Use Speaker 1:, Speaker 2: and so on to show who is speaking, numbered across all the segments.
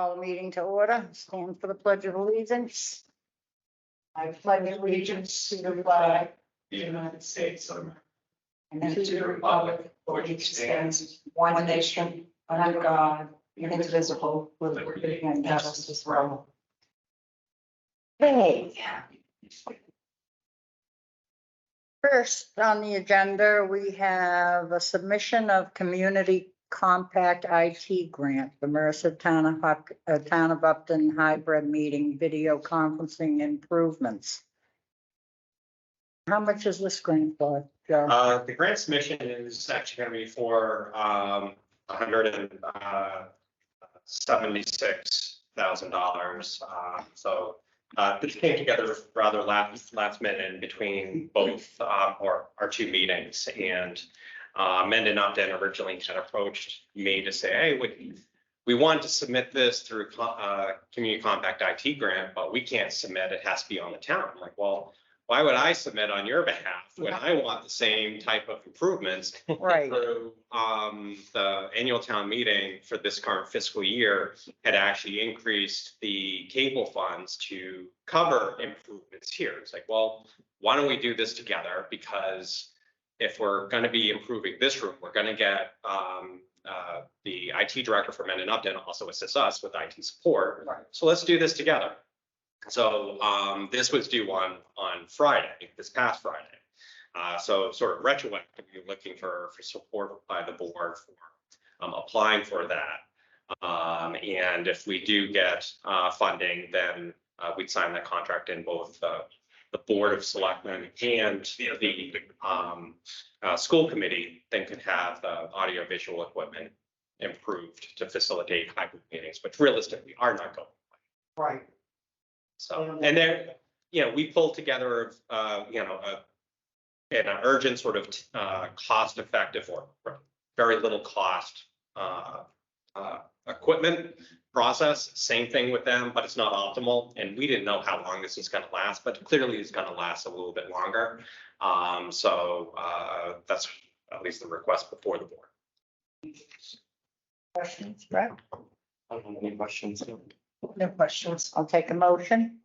Speaker 1: Call the meeting to order. Stand for the Pledge of Allegiance. I pledge allegiance to the flag of the United States of America and to the republic for which stands one nation under God, indivisible, with liberty and justice for all. Okay. First on the agenda, we have a submission of Community Compact IT grant, the Mercer Town of Upton hybrid meeting video conferencing improvements. How much is this grant for, Joe?
Speaker 2: The grant submission is actually going to be for $176,000. So this came together rather last minute in between both our two meetings, and Mendon Upton originally had approached me to say, hey, we want to submit this through Community Compact IT grant, but we can't submit. It has to be on the town. I'm like, well, why would I submit on your behalf when I want the same type of improvements?
Speaker 1: Right.
Speaker 2: Through the annual town meeting for this current fiscal year had actually increased the cable funds to cover improvements here. It's like, well, why don't we do this together? Because if we're going to be improving this room, we're going to get the IT director for Mendon Upton also assists us with IT support.
Speaker 1: Right.
Speaker 2: So let's do this together. So this was due on Friday, this past Friday. So sort of retroactively looking for support by the board for applying for that. And if we do get funding, then we'd sign that contract in both the Board of Selectmen and the school committee then could have the audio visual equipment improved to facilitate hybrid meetings, which realistically are not going.
Speaker 1: Right.
Speaker 2: So, and then, we pulled together, an urgent sort of cost effective or very little cost equipment process. Same thing with them, but it's not optimal. And we didn't know how long this is going to last, but clearly it's going to last a little bit longer. So that's at least the request before the board.
Speaker 1: Questions, Brett?
Speaker 3: I don't have any questions.
Speaker 1: No questions. I'll take a motion.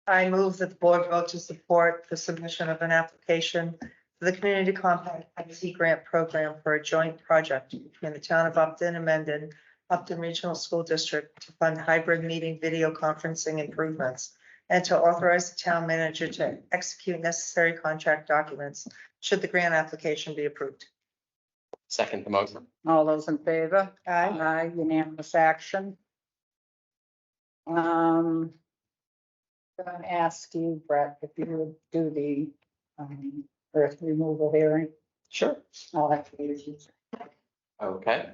Speaker 4: I move that the board vote to support the submission of an application for the Community Compact IT grant program for a joint project between the town of Upton and Mendon, Upton Regional School District to fund hybrid meeting video conferencing improvements and to authorize the town manager to execute necessary contract documents should the grant application be approved.
Speaker 3: Second the motion.
Speaker 1: All those in favor?
Speaker 4: Aye.
Speaker 1: Aye, unanimous action. I'm going to ask you, Brett, if you would do the earth removal hearing.
Speaker 3: Sure.
Speaker 1: I'll have to use you.
Speaker 3: Okay.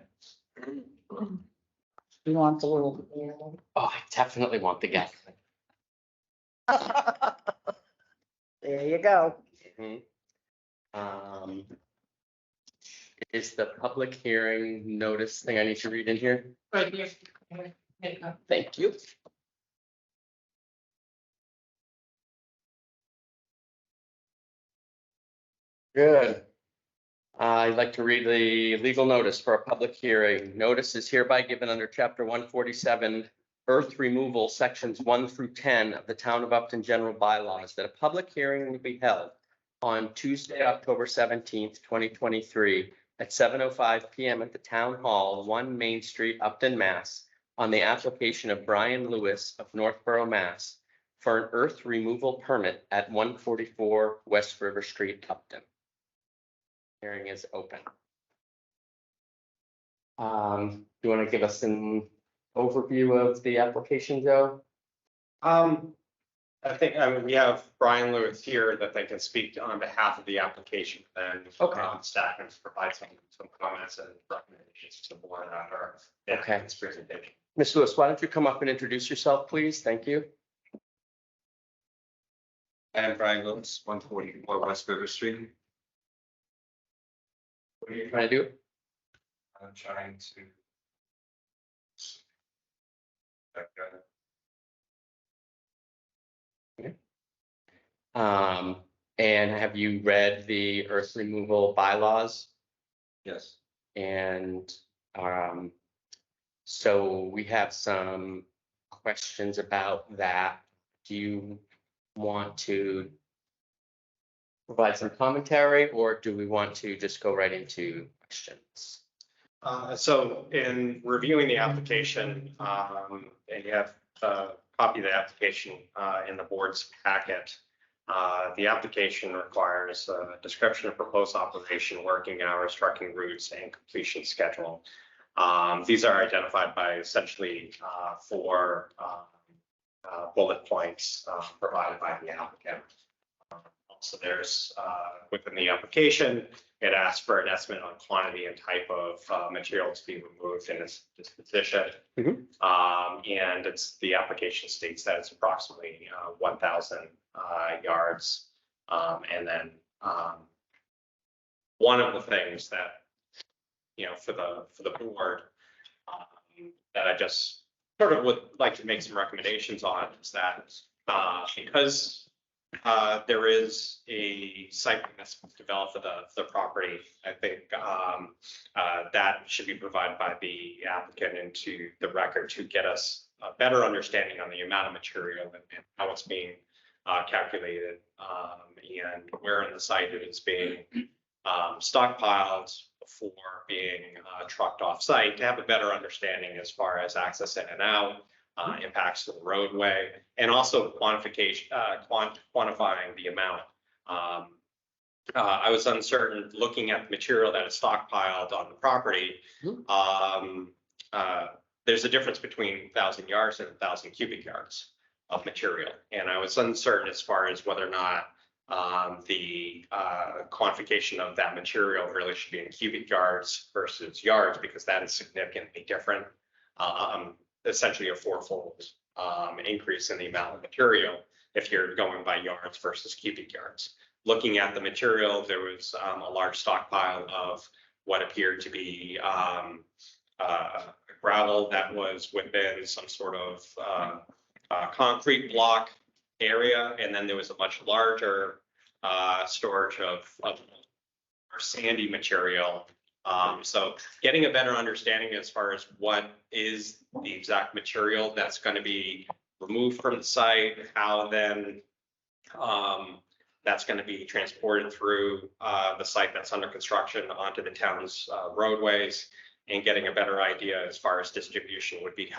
Speaker 1: You want the little.
Speaker 3: Oh, I definitely want the guest.
Speaker 1: There you go.
Speaker 3: Is the public hearing notice thing I need to read in here?
Speaker 4: Right here.
Speaker 3: Thank you. Good. I'd like to read the legal notice for a public hearing. Notice is hereby given under Chapter 147, Earth Removal, Sections 1 through 10 of the Town of Upton General Bylaws, that a public hearing will be held on Tuesday, October 17th, 2023, at 7:05 p.m. at the Town Hall, 1 Main Street, Upton, Mass., on the application of Brian Lewis of Northborough, Mass., for an earth removal permit at 144 West River Street, Upton. Hearing is open. Do you want to give us an overview of the application, Joe?
Speaker 2: I think, we have Brian Lewis here that they can speak on behalf of the application, then staff can provide some comments and recommendations to the board after this presentation.
Speaker 3: Ms. Lewis, why don't you come up and introduce yourself, please? Thank you.
Speaker 5: I'm Brian Lewis, 144 West River Street.
Speaker 3: What are you trying to do?
Speaker 5: I'm trying to.
Speaker 3: And have you read the earth removal bylaws?
Speaker 5: Yes.
Speaker 3: And So we have some questions about that. Do you want to provide some commentary, or do we want to just go right into questions?
Speaker 2: So in reviewing the application, and you have a copy of the application in the board's packet. The application requires a description of proposed operation, working hours, trucking routes, and completion schedule. These are identified by essentially four bullet points provided by the applicant. Also, there's within the application, it asks for an estimate on quantity and type of material to be removed in its disposition. And the application states that it's approximately 1,000 yards. And then one of the things that, for the board, that I just sort of would like to make some recommendations on is that because there is a site plan that's developed for the property, I think that should be provided by the applicant into the record to get us a better understanding on the amount of material and how it's being calculated, and where in the site it is being stockpiled before being trucked off site, to have a better understanding as far as access in and out, impacts to the roadway, and also quantification, quantifying the amount. I was uncertain looking at the material that is stockpiled on the property. There's a difference between 1,000 yards and 1,000 cubic yards of material, and I was uncertain as far as whether or not the quantification of that material really should be in cubic yards versus yards, because that is significantly different. Essentially a fourfold increase in the amount of material if you're going by yards versus cubic yards. Looking at the material, there was a large stockpile of what appeared to be gravel that was within some sort of concrete block area, and then there was a much larger storage of sandy material. So getting a better understanding as far as what is the exact material that's going to be removed from the site, how then that's going to be transported through the site that's under construction onto the town's roadways, and getting a better idea as far as distribution would be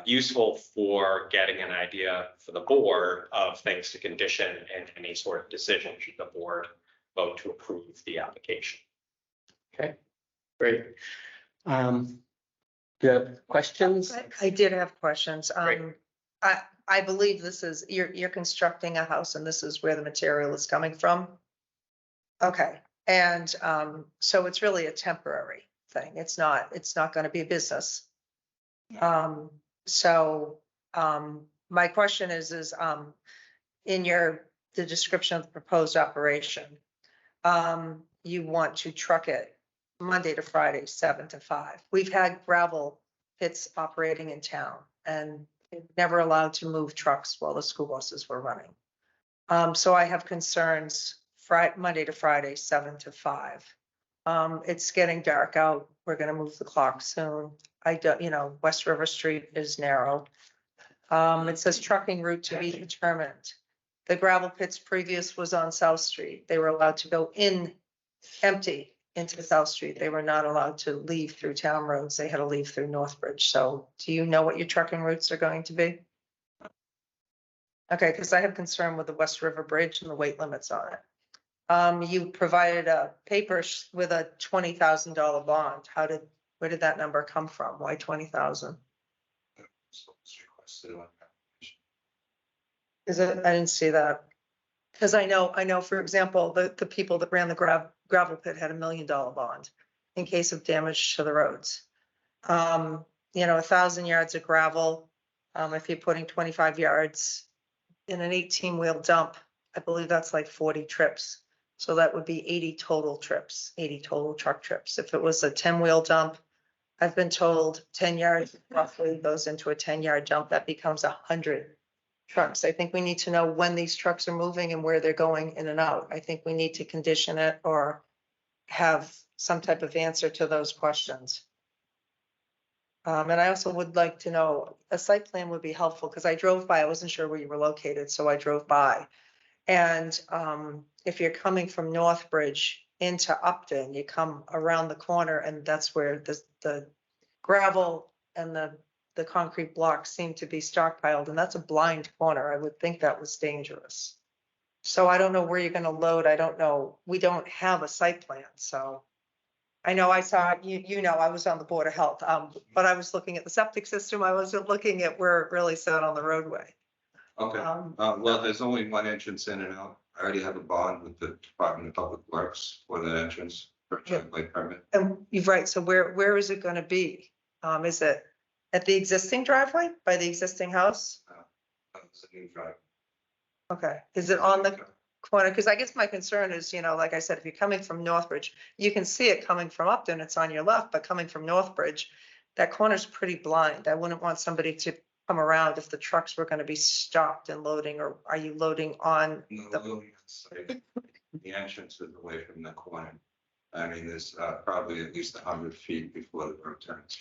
Speaker 2: useful for getting an idea for the board of things to condition and any sort of decision should the board vote to approve the application.
Speaker 3: Okay, great. Do you have questions?
Speaker 4: I did have questions.
Speaker 3: Great.
Speaker 4: I believe this is, you're constructing a house and this is where the material is coming from. Okay, and so it's really a temporary thing. It's not going to be a business. My question is in the description of the proposed operation, you want to truck it Monday to Friday, 7 to 5. We've had gravel pits operating in town and never allowed to move trucks while the school buses were running. So I have concerns Monday to Friday, 7 to 5. It's getting dark out. We're going to move the clock soon. West River Street is narrow. It says trucking route to be determined. The gravel pits previous was on South Street. They were allowed to go in empty into South Street. They were not allowed to leave through town roads. They had to leave through Northbridge. So do you know what your trucking routes are going to be? Okay, because I have concern with the West River Bridge and the weight limits on it. You provided a paper with a $20,000 bond. Where did that number come from? Why 20,000? Is it? I didn't see that. Because I know, for example, the people that ran the gravel pit had $1 million bond in case of damage to the roads. 1,000 yards of gravel. If you're putting 25 yards in an 18-wheel dump, I believe that's like 40 trips. So that would be 80 total trips, 80 total truck trips. If it was a 10-wheel dump, I've been told 10 yards roughly goes into a 10-yard dump. That becomes 100 trucks. I think we need to know when these trucks are moving and where they're going in and out. I think we need to condition it or have some type of answer to those questions. And I also would like to know, a site plan would be helpful, because I drove by, I wasn't sure where you were located, so I drove by. And if you're coming from Northbridge into Upton, you come around the corner and that's where the gravel and the concrete blocks seem to be stockpiled, and that's a blind corner. I would think that was dangerous. So I don't know where you're gonna load. I don't know. We don't have a site plan, so. I know I saw, I was on the Board of Health, but I was looking at the septic system. I wasn't looking at where it really sat on the roadway.
Speaker 5: Okay, well, there's only one entrance in and out. I already have a bond with the Department of Public Works for that entrance for driveway permit.
Speaker 4: And you're right, so where is it gonna be? Is it at the existing driveway, by the existing house?
Speaker 5: It's a new drive.
Speaker 4: Okay, is it on the corner? Because I guess my concern is, like I said, if you're coming from Northbridge, you can see it coming from Upton, it's on your left, but coming from Northbridge, that corner's pretty blind. I wouldn't want somebody to come around if the trucks were gonna be stopped and loading, or are you loading on?
Speaker 5: No,
Speaker 4: The-
Speaker 5: loading on site. The entrance is away from the corner. I mean, there's probably at least 100 feet before the road turns.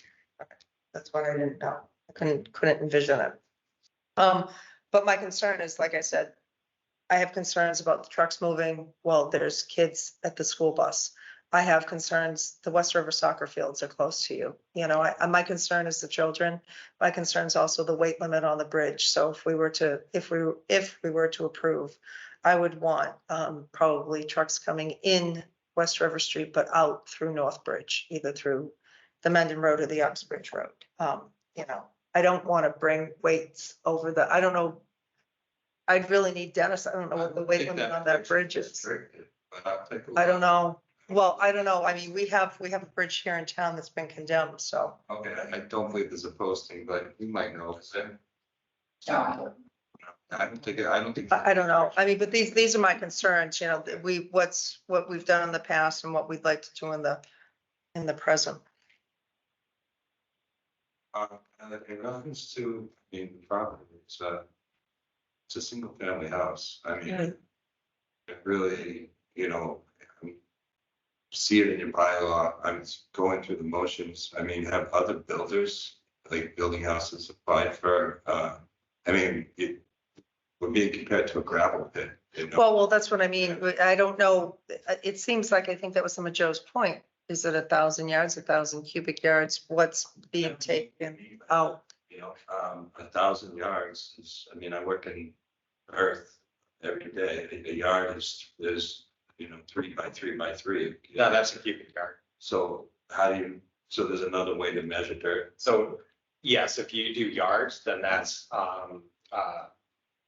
Speaker 4: That's what I didn't know. I couldn't envision it. But my concern is, like I said, I have concerns about the trucks moving. Well, there's kids at the school bus. I have concerns, the West River soccer fields are close to you. My concern is the children. My concern is also the weight limit on the bridge. So if we were to approve, I would want probably trucks coming in West River Street, but out through Northbridge, either through the Mendon Road or the Uxbridge Road. I don't want to bring weights over I don't know. I'd really need Dennis. I don't know what the weight limit on that bridge is.
Speaker 5: But I'll take a look.
Speaker 4: I don't know. Well, I don't know. I mean, we have a bridge here in town that's been condemned, so.
Speaker 5: Okay, I don't believe there's a posting, but you might know, is there? I don't think.
Speaker 4: I don't know. I mean, but these are my concerns, that what we've done in the past and what we'd like to do in the present.
Speaker 5: In reference to the property, it's a single family house. I mean,
Speaker 4: Mhm.
Speaker 5: it really, see it in your bylaw. I'm going through the motions. I mean, have other builders, like building houses applied for, we're being compared to a gravel pit.
Speaker 4: Well, that's what I mean. I don't know. It seems like, I think that was some of Joe's point. Is it 1,000 yards, 1,000 cubic yards? What's being taken out?
Speaker 5: 1,000 yards is, I work in earth every day. A yard is 3 by 3 by 3.
Speaker 2: No, that's a cubic yard.
Speaker 5: So so there's another way to measure dirt.
Speaker 2: So yes, if you do yards, then that's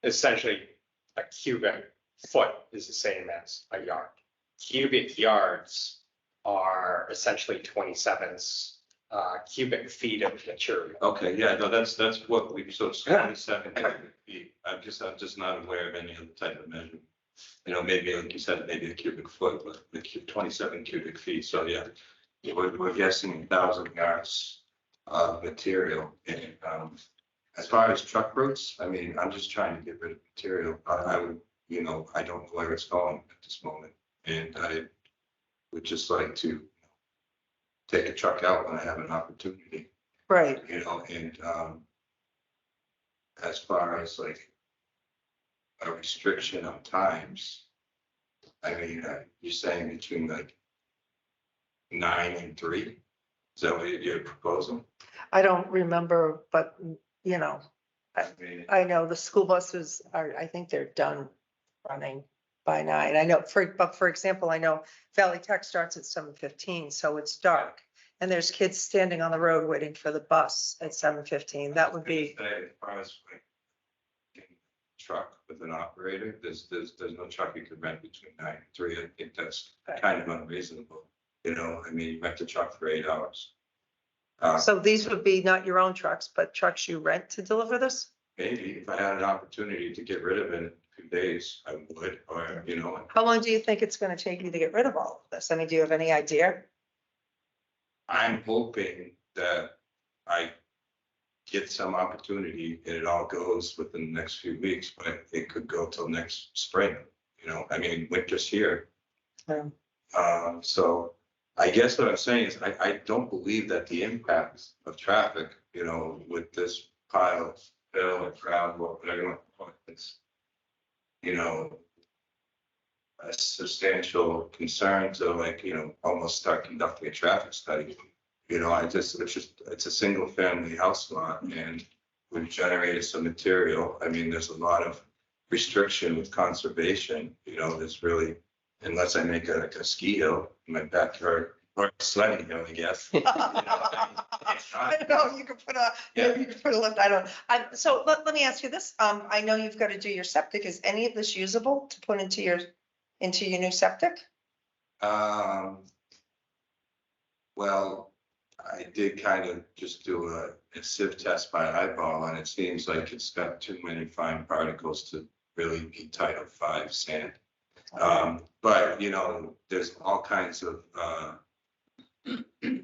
Speaker 2: essentially a cubic foot is the same as a yard. Cubic yards are essentially 27 cubic feet of material.
Speaker 5: Okay, yeah, no, that's what so it's 27 cubic feet. I'm just not aware of any other type of measurement. Maybe like you said, maybe a cubic foot, but 27 cubic feet. So yeah, we're guessing 1,000 yards of material. And as far as truck routes, I'm just trying to get rid of material. I would, I don't know where it's going at this moment, and I would just like to take a truck out when I have an opportunity.
Speaker 4: Right.
Speaker 5: And as far as like a restriction on times, you're saying between like 9 and 3? Is that what you're proposing?
Speaker 4: I don't remember, but,
Speaker 5: I mean,
Speaker 4: I know the school buses I think they're done running by 9. I know, but for example, I know Valley Tech starts at 7:15, so it's dark. And there's kids standing on the road waiting for the bus at 7:15. That would be,
Speaker 5: As far as like getting a truck with an operator, there's no truck you could rent between 9 and 3. I think that's kind of unreasonable. You rent a truck for 8 hours.
Speaker 4: so these would be not your own trucks, but trucks you rent to deliver this?
Speaker 5: Maybe if I had an opportunity to get rid of it in a few days, I would, or,
Speaker 4: How long do you think it's going to take you to get rid of all of this? I mean, do you have any idea?
Speaker 5: I'm hoping that I get some opportunity and it all goes within the next few weeks, but it could go till next spring, winter's here.
Speaker 4: Yeah.
Speaker 5: So I guess what I'm saying is I don't believe that the impacts of traffic, you know, with this pile of fill or gravel, whatever you want to call it, it's, you know, a substantial concern to like, you know, almost start conducting a traffic study. You know, it's a single family house lot and we've generated some material. I mean, there's a lot of restriction with conservation, you know, there's really, unless I make like a ski hill in my backyard or a sledding hill, I guess. You know, I mean, it's
Speaker 4: I
Speaker 5: not-
Speaker 4: don't know, you could put a,
Speaker 5: Yeah.
Speaker 4: maybe you could put a lift, I don't, so let me ask you this, I know you've got to do your septic, is any of this usable to put into your new septic?
Speaker 5: Well, I did kind of just do a sieve test by eyeball and it seems like it's got too many fine particles to really be Title V sand. But you know, there's all kinds of, what do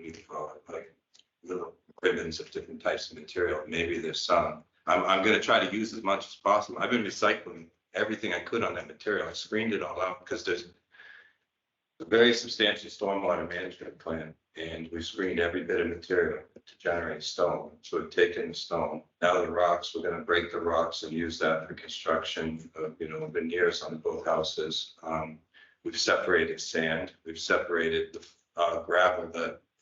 Speaker 5: you call it, like little ribbons of different types of material. Maybe there's some. I'm gonna try to use as much as possible. I've been recycling everything I could on that material. I screened it all out because there's a very substantial stormwater management plan, and we screened every bit of material to generate stone. So we've taken the stone. Now the rocks, we're gonna break the rocks and use that for construction of, you know, veneers on both houses. We've separated sand. We've separated the gravel,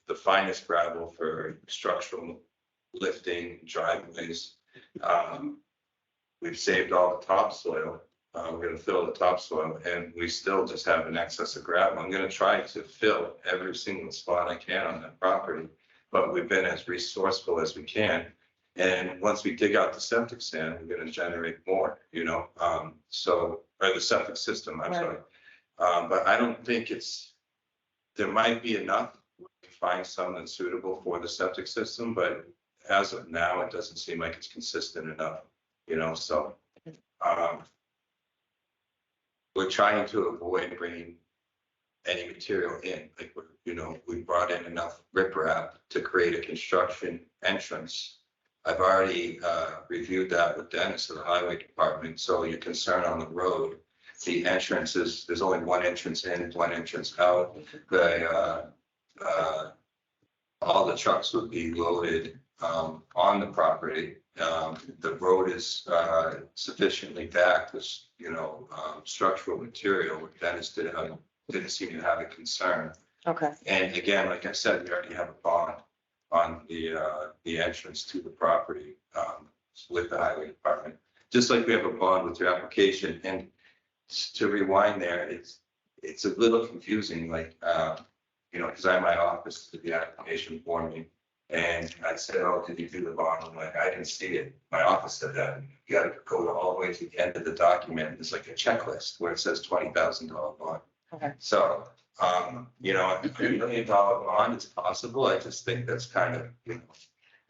Speaker 5: the finest gravel for structural lifting, driveways. We've saved all the topsoil. We're gonna fill the topsoil and we still just have an excess of gravel. I'm gonna try to fill every single spot I can on that property, but we've been as resourceful as we can. And once we dig out the septic sand, we're gonna generate more, you know, or the septic system, I'm
Speaker 4: Right.
Speaker 5: sorry. But I don't think there might be enough to find some that's suitable for the septic system, but as of now, it doesn't seem like it's consistent enough, you know, so. We're trying to avoid bringing any material in, like, you know, we brought in enough riprap to create a construction entrance. I've already reviewed that with Dennis of the highway department, so your concern on the road, the entrance is, there's only one entrance in, one entrance out. All the trucks would be loaded on the property. The road is sufficiently back with, you know, structural material. Dennis didn't seem to have a concern.
Speaker 4: Okay.
Speaker 5: And again, like I said, we already have a bond on the entrance to the property with the highway department. Just like we have a bond with your application. And to rewind there, it's a little confusing, like, you know, because I have my office to the application for me. And I said, oh, did you do the bond? I'm like, I didn't see it. My office said that. You gotta go all the way to the end of the document. It's like a checklist where it says $20,000 bond.
Speaker 4: Okay.
Speaker 5: So, you know, $1 million bond is possible. I just think that's kind of, you know.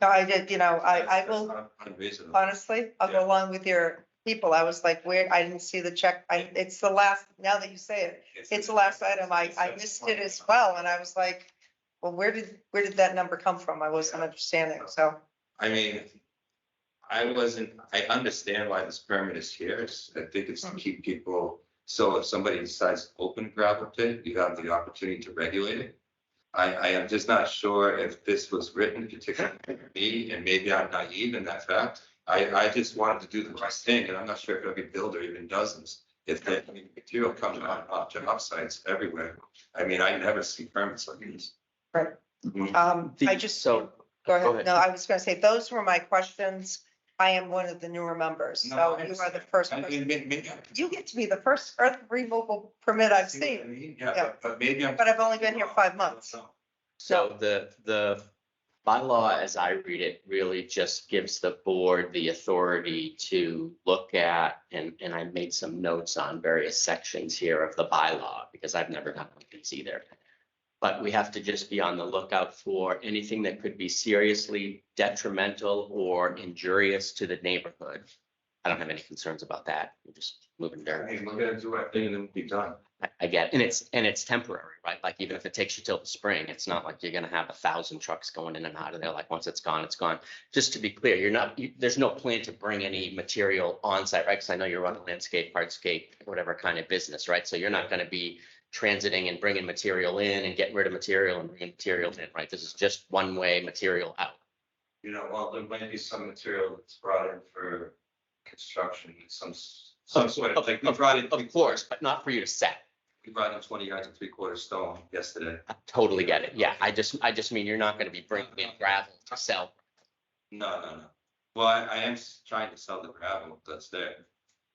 Speaker 4: No, I did, you know, I will,
Speaker 5: Unreasonable.
Speaker 4: honestly, I'll go along with your people. I was like, weird, I didn't see the check. It's the last, now that you say it, it's the last item. I missed it as well. And I was like, well, where did that number come from? I wasn't understanding, so.
Speaker 5: I mean, I understand why this permit is here. I think it's to keep people, so if somebody decides to open a gravel pit, you have the opportunity to regulate it. I am just not sure if this was written particularly for me, and maybe I'm naive in that fact. I just wanted to do the right thing, and I'm not sure if every builder even does this. If the material comes on job sites everywhere, I mean, I never see permits like this.
Speaker 4: Right. I just,
Speaker 3: So,
Speaker 4: go
Speaker 3: go
Speaker 4: ahead.
Speaker 3: ahead.
Speaker 4: No, I was gonna say, those were my questions. I am one of the newer members, so you are the first
Speaker 5: I
Speaker 4: person.
Speaker 5: mean, maybe.
Speaker 4: You get to be the first earth removal permit I've seen,
Speaker 5: Yeah,
Speaker 4: Yeah.
Speaker 5: but maybe I'm.
Speaker 4: but I've only been here 5 months.
Speaker 3: so the bylaw, as I read it, really just gives the board the authority to look at, and I made some notes on various sections here of the bylaw, because I've never done one of these either. But we have to just be on the lookout for anything that could be seriously detrimental or injurious to the neighborhood. I don't have any concerns about that. We're just moving dirt.
Speaker 5: Hey, we're gonna do our thing and then we'll be done.
Speaker 3: I get, and it's temporary, right? Like even if it takes you till the spring, it's not like you're gonna have 1,000 trucks going in and out of there. Like once it's gone, it's gone. Just to be clear, there's no plan to bring any material on site, right? Because I know you run a landscape, hardscape, whatever kind of business, right? So you're not gonna be transiting and bringing material in and getting rid of material and bringing material in, right? This is just one-way material out.
Speaker 5: You know, well, there might be some material that's brought in for construction, some sort of, like, we brought in.
Speaker 3: Of course, but not for you to set.
Speaker 5: We brought in 20 yards of 3/4 stone yesterday.
Speaker 3: I totally get it. Yeah, I just mean you're not gonna be bringing in gravel to sell.
Speaker 5: No. Well, I am trying to sell the gravel that's there,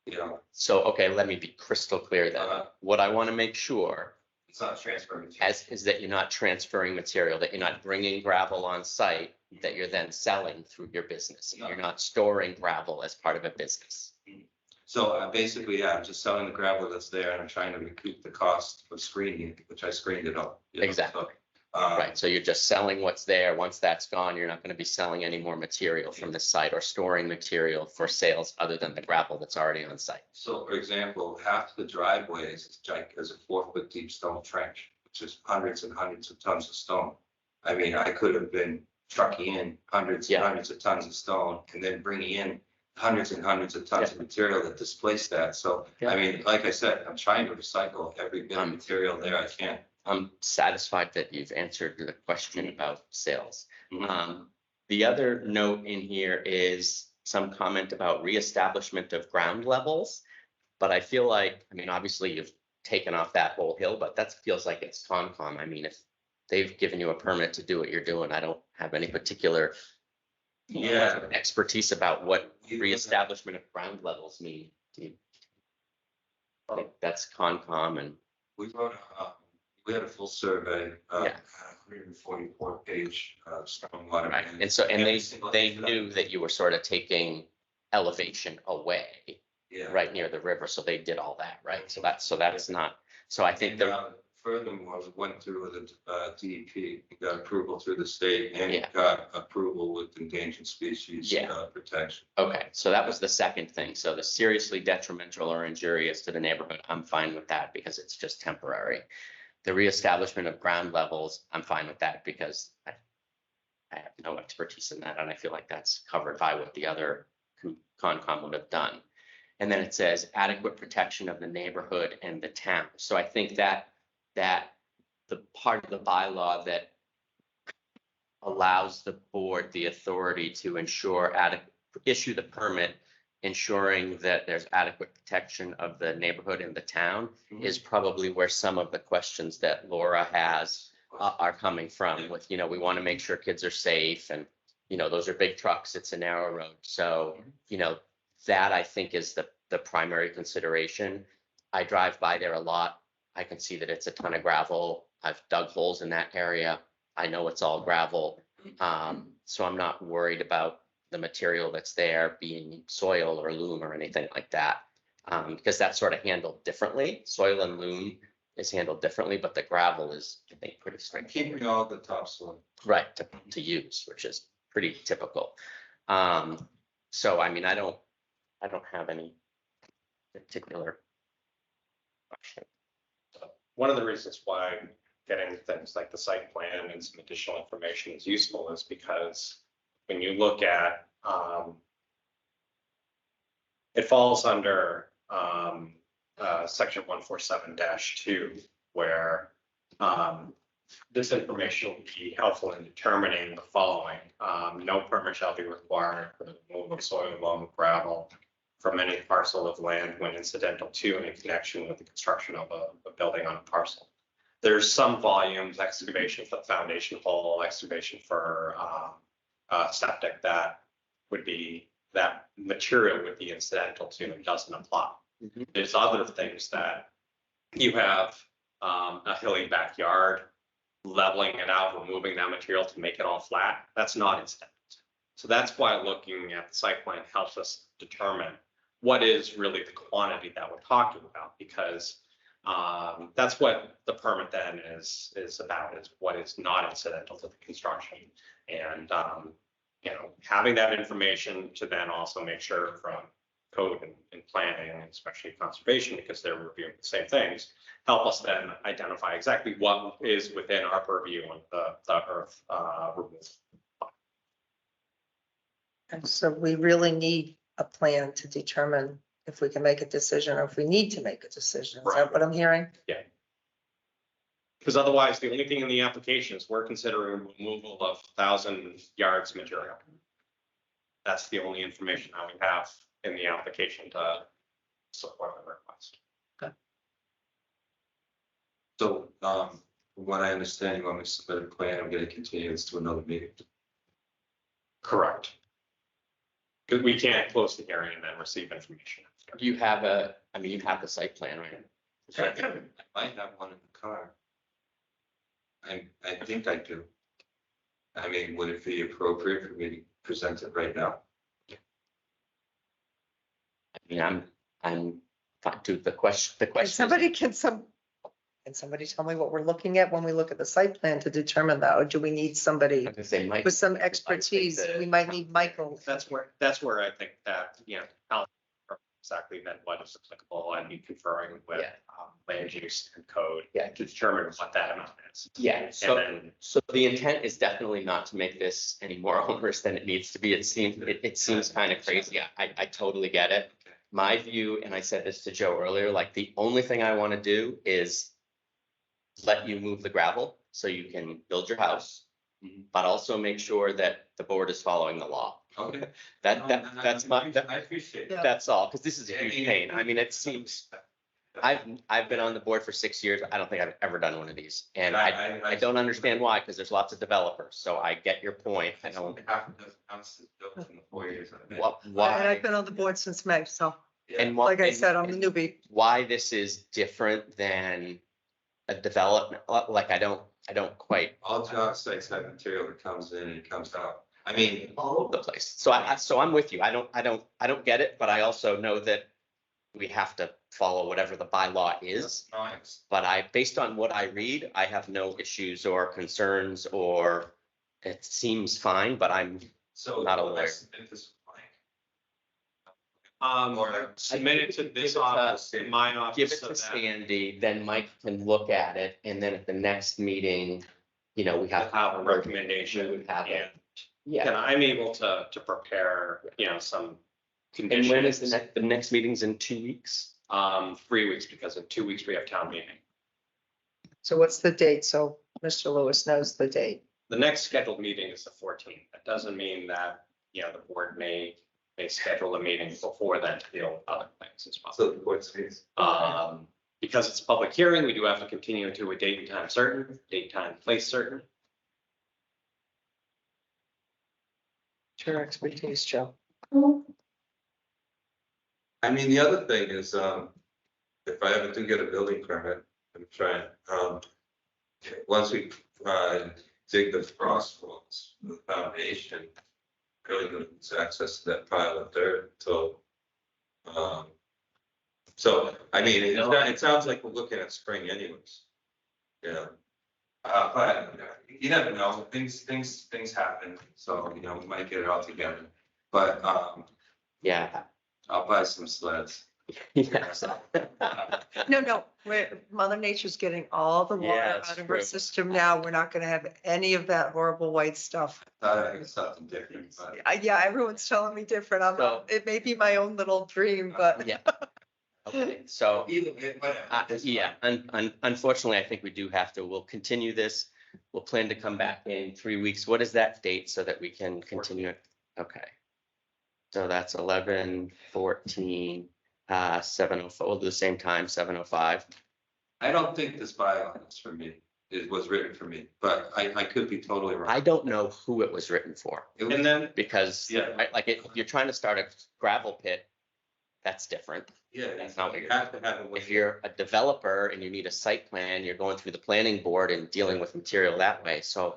Speaker 5: you know,
Speaker 3: So, okay, let me be crystal clear then. What I want to make sure
Speaker 5: it's not transferring. material.
Speaker 3: is that you're not transferring material, that you're not bringing gravel on site that you're then selling through your business.
Speaker 5: No.
Speaker 3: You're not storing gravel as part of a business.
Speaker 5: So basically, yeah, I'm just selling the gravel that's there and I'm trying to recoup the cost of screening it, which I screened it up. you know, so,
Speaker 3: Exactly. Right, so you're just selling what's there. Once that's gone, you're not going to be selling any more material from the site or storing material for sales other than the gravel that's already on site.
Speaker 5: So for example, half the driveway is a 4-foot deep stone trench, which is hundreds and hundreds of tons of stone. I mean, I could have been trucking in hundreds and
Speaker 3: Yeah.
Speaker 5: hundreds of tons of stone and then bringing in hundreds and hundreds of tons of material that displaced that. So,
Speaker 3: Yeah.
Speaker 5: I mean, like I said, I'm trying to recycle every bit of material there I can.
Speaker 3: I'm satisfied that you've answered the question about sales.
Speaker 5: Mhm.
Speaker 3: The other note in here is some comment about reestablishment of ground levels. But I feel like, I mean, obviously you've taken off that whole hill, but that feels like it's Concom. I mean, if they've given you a permit to do what you're doing, I don't have any particular
Speaker 5: Yeah.
Speaker 3: expertise about what reestablishment of ground levels mean. I think that's Concom and,
Speaker 5: We had a full survey,
Speaker 3: Yeah.
Speaker 5: 144-page stormwater.
Speaker 3: right, and so, and they knew that you were sort of taking elevation away
Speaker 5: Yeah.
Speaker 3: right near the river, so they did all that, right? So that's not, so I think
Speaker 5: And
Speaker 3: the,
Speaker 5: furthermore, we went through with the DEP, we got approval through the state and
Speaker 3: Yeah.
Speaker 5: got approval with endangered species
Speaker 3: Yeah.
Speaker 5: protection.
Speaker 3: okay, so that was the second thing. So the seriously detrimental or injurious to the neighborhood, I'm fine with that because it's just temporary. The reestablishment of ground levels, I'm fine with that because I have no expertise in that, and I feel like that's covered by what the other Concom would have done. And then it says adequate protection of the neighborhood and the town. So I think that the part of the bylaw that allows the board the authority to ensure issue the permit, ensuring that there's adequate protection of the neighborhood and the town is probably where some of the questions that Laura has are coming from with, you know, we want to make sure kids are safe and, you know, those are big trucks, it's a narrow road. So, you know, that I think is the primary consideration. I drive by there a lot. I can see that it's a ton of gravel. I've dug holes in that area. I know it's all gravel. So I'm not worried about the material that's there being soil or loam or anything like that. Because that's sort of handled differently. Soil and loam is handled differently, but the gravel is, I think, pretty
Speaker 5: Keeping
Speaker 3: straightforward.
Speaker 5: all the topsoil.
Speaker 3: Right, to use, which is pretty typical. So I mean, I don't have any particular question.
Speaker 2: One of the reasons why getting things like the site plan and some additional information is useful is because when you look at, it falls under section 147-2, where this information will be helpful in determining the following. No permit shall be required for the removal of soil, loam, gravel from any parcel of land when incidental to and in connection with the construction of a building on a parcel. There's some volumes, excavation for the foundation hole, excavation for septic, that material would be incidental to and doesn't apply.
Speaker 3: Mhm.
Speaker 2: There's other things that you have, a hilly backyard, leveling it out, removing that material to make it all flat. That's not incidental. So that's why looking at the site plan helps us determine what is really the quantity that we're talking about, because that's what the permit then is about, is what is not incidental to the construction. And, you know, having that information to then also make sure from code and planning, and especially conservation, because they're reviewing the same things, help us then identify exactly what is within our purview on the earth removal.
Speaker 4: And so we really need a plan to determine if we can make a decision or if we need to make a decision. Is that
Speaker 2: Right.
Speaker 4: what I'm hearing?
Speaker 2: Yeah. Because otherwise, the only thing in the application is we're considering removal of 1,000 yards material. That's the only information that we have in the application to support the request.
Speaker 5: So, from what I understand, you want me to submit a plan, I'm gonna continue this to another meeting.
Speaker 2: Correct. Because we can't close the hearing and then receive information. after.
Speaker 3: You have you have the site plan, right?
Speaker 5: I might have one in the car. I think I do. I mean, would it be appropriate for me to present it right now?
Speaker 3: I mean, I'm fine to the question is-
Speaker 4: Can somebody tell me what we're looking at when we look at the site plan to determine that, or do we need somebody
Speaker 3: I was gonna say, Mike.
Speaker 4: with some expertise?
Speaker 3: that-
Speaker 4: We might need Michael.
Speaker 2: That's where I think that, how exactly then what is applicable and be conferring with
Speaker 3: Yeah.
Speaker 2: land use and code
Speaker 3: Yeah.
Speaker 2: to determine what that amount is.
Speaker 3: Yeah,
Speaker 2: And
Speaker 3: so,
Speaker 2: then,
Speaker 3: so the intent is definitely not to make this any more onerous than it needs to be. It seems kind of crazy. I totally get it. My view, and I said this to Joe earlier, like the only thing I want to do is let you move the gravel so you can build your house, but also make sure that the board is following the law.
Speaker 5: Okay.
Speaker 3: That's my,
Speaker 5: I appreciate it.
Speaker 3: that's all, because this is a huge pain. I mean, it seems, I've been on the board for 6 years. I don't think I've ever done one of these. And I don't understand why, because there's lots of developers. So I get your point. I don't,
Speaker 5: Half a dozen houses built in the 4 years. I've been.
Speaker 4: And
Speaker 3: why,
Speaker 4: I've been on the board since May, so
Speaker 3: and
Speaker 4: like I
Speaker 3: and-
Speaker 4: said, I'm the newbie.
Speaker 3: why this is different than a development, like I don't quite
Speaker 5: All job sites have material that comes in and comes out. I mean,
Speaker 3: all over the place. So I'm with you. I don't get it, but I also know that we have to follow whatever the bylaw is.
Speaker 5: nice.
Speaker 3: But based on what I read, I have no issues or concerns, or it seems fine, but I'm
Speaker 5: So.
Speaker 3: Not a lawyer.
Speaker 5: let's submit this blank.
Speaker 2: submit it to
Speaker 3: Give
Speaker 2: this
Speaker 3: it to-
Speaker 2: office, my office.
Speaker 3: give it
Speaker 2: so
Speaker 3: to
Speaker 2: that-
Speaker 3: Sandy, then Mike can look at it, and then at the next meeting, we have.
Speaker 2: Have a recommendation.
Speaker 3: We would have it.
Speaker 2: And
Speaker 3: Yeah,
Speaker 2: I'm able to prepare, some
Speaker 3: and
Speaker 2: conditions.
Speaker 3: when is the next meeting's in 2 weeks?
Speaker 2: 3 weeks, because in 2 weeks we have town meeting.
Speaker 4: So what's the date? So Mr. Lewis knows the date.
Speaker 2: The next scheduled meeting is the 14th. That doesn't mean that, the board may schedule a meeting before then to deal with other things as well.
Speaker 5: So the board stays.
Speaker 2: Because it's a public hearing, we do have to continue to a date and time certain, date, time, place certain.
Speaker 4: Your expertise, Joe.
Speaker 5: I mean, the other thing is, if I ever do get a building permit, I'm trying, once we, dig the frost walls, the foundation, really good access to that pile of dirt, so. So, I mean, it sounds like we're looking at spring anyways. Yeah. But you never know, things happen, so, we might get it all together, but,
Speaker 3: Yeah.
Speaker 5: I'll buy some sleds.
Speaker 3: Yes.
Speaker 4: No, Mother Nature's getting all the
Speaker 3: Yeah,
Speaker 4: water
Speaker 3: that's
Speaker 4: out of
Speaker 3: true.
Speaker 4: her system now. We're not gonna have any of that horrible white stuff.
Speaker 5: It's something different, but.
Speaker 4: Yeah, everyone's telling me different.
Speaker 3: So-
Speaker 4: It may be my own little dream, but.
Speaker 3: Yeah. Okay, so,
Speaker 5: Either way, whatever.
Speaker 3: yeah, unfortunately, I think we do have to, we'll continue this. We'll plan to come back in 3 weeks. What is that date so that we can continue it? Okay. So that's 11/14, 7:05, we'll do the same time, 7:05.
Speaker 5: I don't think this bylaw is for me. It was written for me, but I could be totally wrong.
Speaker 3: I don't know who it was written for,
Speaker 5: It was-
Speaker 2: And then,
Speaker 3: because,
Speaker 5: Yeah.
Speaker 3: like, if you're trying to start a gravel pit, that's different.
Speaker 5: Yeah,
Speaker 3: That's not what
Speaker 5: you
Speaker 3: you're-
Speaker 5: have to have it.
Speaker 3: If you're a developer and you need a site plan, you're going through the planning board and dealing with material that way, so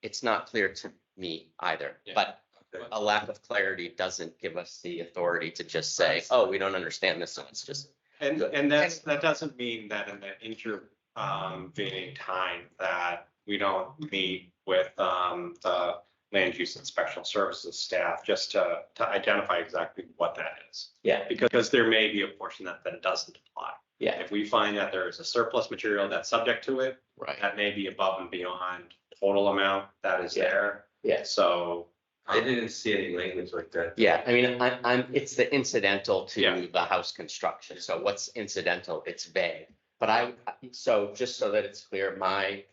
Speaker 3: it's not clear to me either,
Speaker 2: Yeah.
Speaker 3: but
Speaker 5: Okay.
Speaker 3: a lack of clarity doesn't give us the authority to just say, oh, we don't understand this, so it's just.
Speaker 2: and that doesn't mean that in the intervening time that we don't meet with, the land use and special services staff, just to identify exactly what that is.
Speaker 3: Yeah.
Speaker 2: Because there may be a portion that then doesn't apply.
Speaker 3: Yeah,
Speaker 2: If we find that there is a surplus material that's subject to it,
Speaker 3: right,
Speaker 2: that may be above and beyond total amount that is
Speaker 3: Yeah.
Speaker 2: there.
Speaker 3: yes,
Speaker 2: So,
Speaker 5: I didn't see any language like that.
Speaker 3: yeah, I mean, it's the incidental
Speaker 2: Yeah.
Speaker 3: to the house construction, so what's incidental, it's vague. But so just so that it's clear, my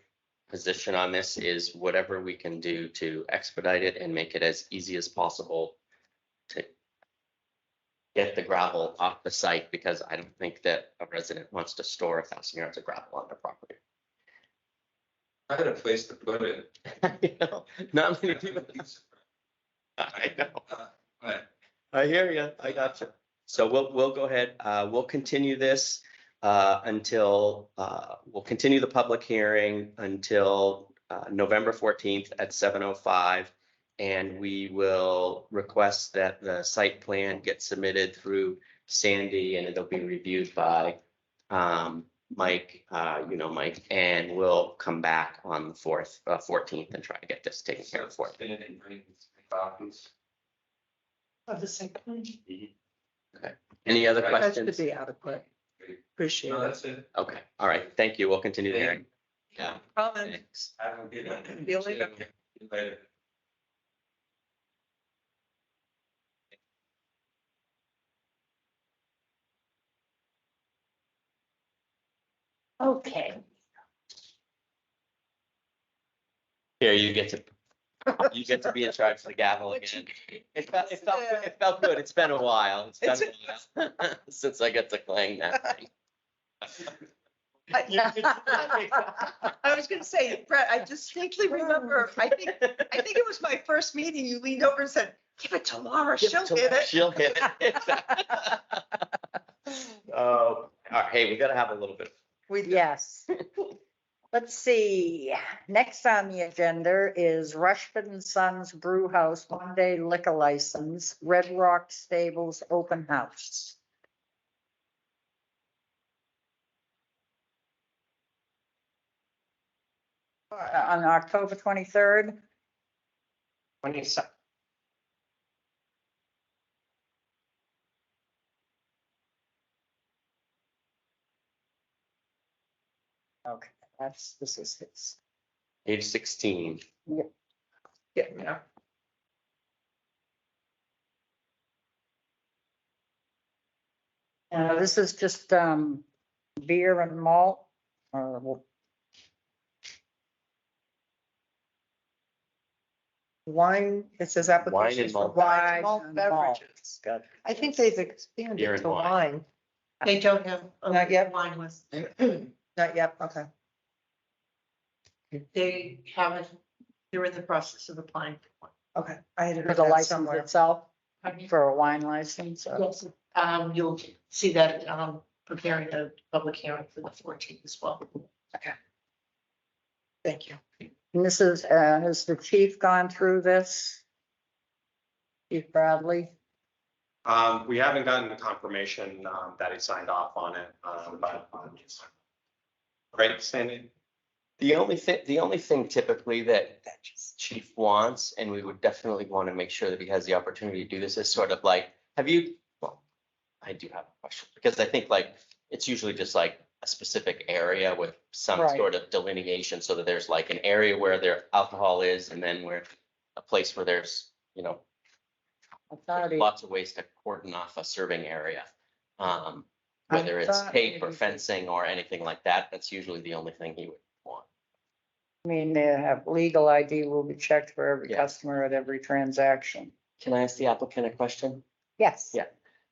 Speaker 3: position on this is whatever we can do to expedite it and make it as easy as possible to get the gravel off the site, because I don't think that a resident wants to store 1,000 yards of gravel on their property.
Speaker 5: I had a place to put it.
Speaker 3: You know, not many people. I know.
Speaker 5: Right.
Speaker 3: I hear you. I got you. So we'll go ahead. We'll continue this until we'll continue the public hearing until November 14th at 7:05. And we will request that the site plan get submitted through Sandy, and it'll be reviewed by Mike, Mike, and we'll come back on the 14th and try to get this taken care of for you.
Speaker 5: And bring copies.
Speaker 4: Of the same.
Speaker 3: Any other
Speaker 4: That should
Speaker 3: questions?
Speaker 4: be adequate. Appreciate
Speaker 5: No,
Speaker 4: it.
Speaker 5: that's it.
Speaker 3: Okay, all right. Thank you. We'll continue the hearing. Yeah.
Speaker 4: Comments?
Speaker 5: I will get it.
Speaker 4: The only-
Speaker 5: See you later.
Speaker 1: Okay.
Speaker 3: Here, you get to be in charge of the gavel again. It felt good. It's been a while. It's been a while since I got to clang that thing.
Speaker 4: I was gonna say, Brett, I distinctly remember, I think it was my first meeting, you leaned over and said, give it to Laura, she'll hit it.
Speaker 3: She'll hit it. Oh, all right. Hey, we gotta have a little bit.
Speaker 1: Yes. Let's see. Next on the agenda is Rushford and Sons Brew House one-day liquor license, Red Rock Stables Open House. On October 23rd. Okay, this is his.
Speaker 3: Age 16.
Speaker 4: Yeah.
Speaker 1: This is just beer and malt.
Speaker 4: Wine, it says applications for
Speaker 3: malt.
Speaker 4: wine,
Speaker 1: Wine
Speaker 4: malt
Speaker 1: and
Speaker 4: beverages.
Speaker 1: Good.
Speaker 4: I think they've
Speaker 3: Beer
Speaker 4: expanded
Speaker 3: and
Speaker 4: to
Speaker 3: wine.
Speaker 4: wine.
Speaker 6: They don't have.
Speaker 4: Not yet?
Speaker 6: Wine list.
Speaker 4: Not yet, okay.
Speaker 6: They haven't, they're in the process of applying for one.
Speaker 4: Okay, I had
Speaker 1: For
Speaker 4: heard
Speaker 1: the
Speaker 4: that
Speaker 1: license
Speaker 4: somewhere.
Speaker 1: itself,
Speaker 6: Pardon me?
Speaker 1: for a wine license.
Speaker 6: Yes, you'll see that, preparing a public hearing for the 14th as well.
Speaker 4: Thank you.
Speaker 1: And this is, has the chief gone through this? Chief Bradley?
Speaker 2: We haven't gotten the confirmation that he signed off on it, but. Right, Sandy?
Speaker 3: The only thing typically that chief wants, and we would definitely want to make sure that he has the opportunity to do this, is sort of like, well, I do have a question, because I think like, it's usually just like a specific area with some
Speaker 1: Right.
Speaker 3: sort of delineation, so that there's like an area where their alcohol is, and then where a place where there's,
Speaker 1: I thought he-
Speaker 3: lots of ways to cordon off a serving area. Whether it's
Speaker 1: thought
Speaker 3: tape or
Speaker 1: maybe-
Speaker 3: fencing or anything like that, that's usually the only thing he would want.
Speaker 1: I mean, they have legal ID will be checked for every
Speaker 3: Yeah.
Speaker 1: customer at every transaction.
Speaker 3: Can I ask the applicant a question?
Speaker 1: Yes.
Speaker 3: Yeah.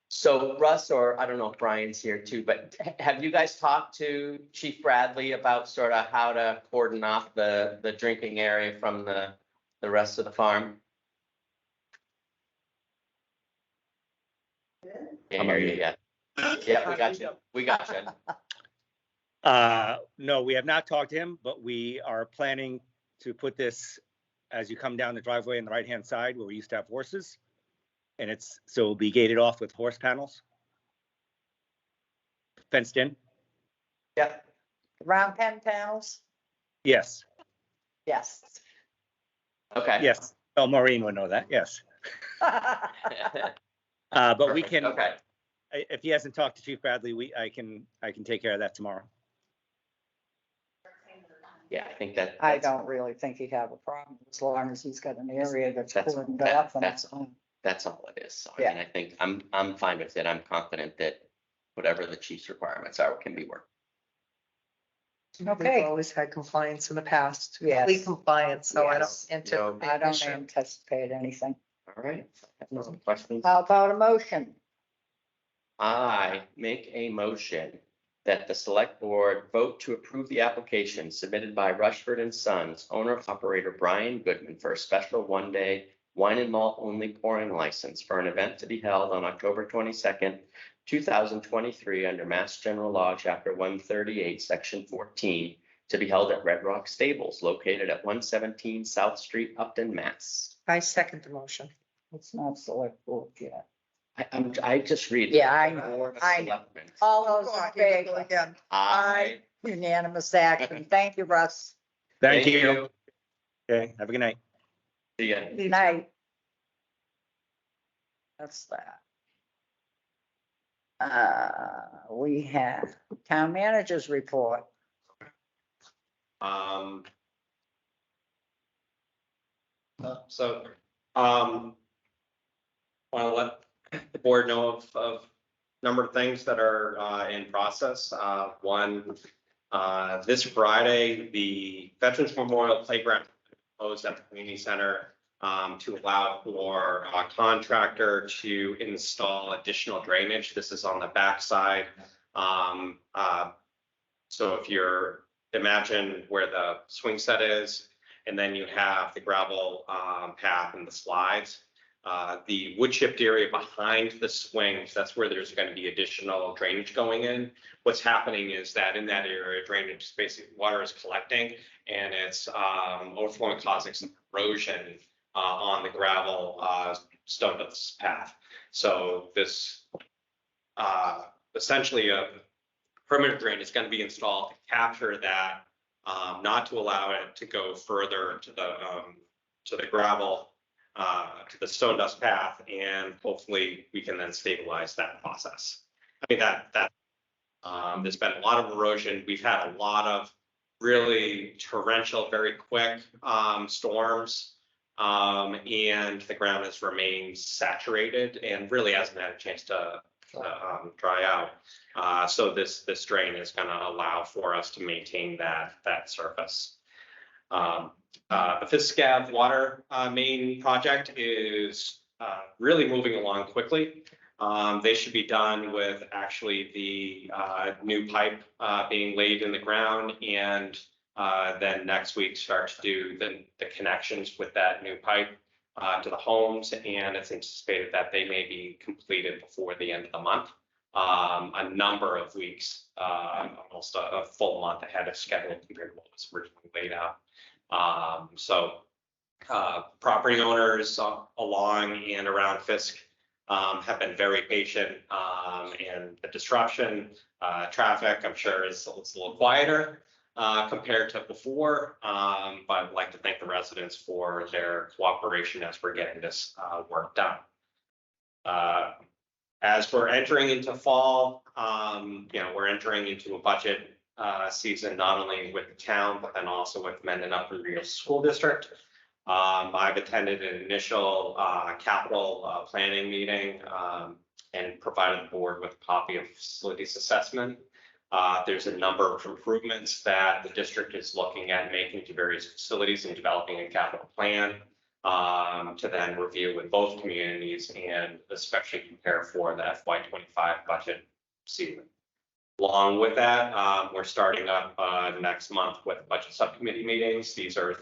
Speaker 3: So Russ, or I don't know if Brian's here too, but have you guys talked to Chief Bradley about sort of how to cordon off the drinking area from the rest of the farm? Can't hear you yet. Yeah, we got you. We got you.
Speaker 7: No, we have not talked to him, but we are planning to put this as you come down the driveway on the right-hand side where we used to have horses. And so it'll be gated off with horse panels. Fenced in,
Speaker 3: Yeah.
Speaker 1: Round pen panels?
Speaker 7: yes,
Speaker 1: Yes.
Speaker 3: Okay.
Speaker 7: yes. Oh, Maureen would know that, yes. But we
Speaker 3: Perfect.
Speaker 7: can,
Speaker 3: Okay.
Speaker 7: if he hasn't talked to Chief Bradley, I can take care of that tomorrow.
Speaker 3: Yeah, I think that.
Speaker 1: I
Speaker 3: that's-
Speaker 1: don't really think he'd have a problem as long as he's got an area that's
Speaker 3: That's-
Speaker 1: cordoned
Speaker 3: that-
Speaker 1: off. and
Speaker 3: that's-
Speaker 1: all.
Speaker 3: That's all it is. So I
Speaker 1: Yeah.
Speaker 3: mean, I think I'm fine with it. I'm confident that whatever the chief's requirements are can be worked.
Speaker 1: Okay.
Speaker 4: We've always had compliance in the past,
Speaker 1: Yes.
Speaker 4: complete compliance, so I don't
Speaker 1: Yes.
Speaker 4: anticipate.
Speaker 1: I
Speaker 4: an
Speaker 1: don't
Speaker 4: issue.
Speaker 1: anticipate anything.
Speaker 3: All right, I have no questions.
Speaker 1: How about a motion?
Speaker 3: I make a motion that the select board vote to approve the application submitted by Rushford and Sons, owner operator Brian Goodman, for a special one-day wine and malt only pouring license for an event to be held on October 22nd, 2023, under Mass General Law, Chapter 138, Section 14, to be held at Red Rock Stables located at 117 South Street, Upton, Mass.
Speaker 4: I second the motion.
Speaker 1: It's not select board yet.
Speaker 3: I just read.
Speaker 1: Yeah, I know.
Speaker 3: Board of
Speaker 1: I know.
Speaker 3: Selectmen.
Speaker 1: All those
Speaker 4: Oh,
Speaker 1: in
Speaker 4: here we go
Speaker 1: favor?
Speaker 4: again.
Speaker 3: Aye.
Speaker 1: Unanimous action. Thank you, Russ.
Speaker 7: Thank you. Okay, have a good night.
Speaker 3: See ya.
Speaker 1: Night. That's that. We have town managers report.
Speaker 2: So, want to let the board know of number of things that are in process. One, this Friday, the Veterans Memorial Playground closed at the community center to allow for a contractor to install additional drainage. This is on the backside. So if you're, imagine where the swing set is, and then you have the gravel path and the slides. The wood chipped area behind the swings, that's where there's going to be additional drainage going in. What's happening is that in that area, drainage, basically water is collecting and it's overflowing, causing some erosion on the gravel stone dust path. So this essentially a perimeter drain is going to be installed to capture that, not to allow it to go further to the gravel, to the stone dust path, and hopefully we can then stabilize that process. I mean, there's been a lot of erosion. We've had a lot of really torrential, very quick storms, and the ground has remained saturated and really hasn't had a chance to dry out. So this drain is going to allow for us to maintain that surface. The Fisk Ave water main project is really moving along quickly. They should be done with actually the new pipe being laid in the ground, and then next week start to do the connections with that new pipe to the homes, and it's anticipated that they may be completed before the end of the month. A number of weeks, almost a full month ahead of schedule compared to what was originally laid out. Property owners along and around Fisk have been very patient, and the disruption, traffic, I'm sure is a little quieter compared to before, but I'd like to thank the residents for their cooperation as we're getting this work done. As we're entering into fall, we're entering into a budget season, not only with the town, but then also with Mendon Upland Regional School District. I've attended an initial capital planning meeting and provided the board with a copy of facilities assessment. There's a number of improvements that the district is looking at making to various facilities and developing a capital plan to then review with both communities and especially compare for the FY25 budget season. Along with that, we're starting up next month with budget subcommittee meetings. These are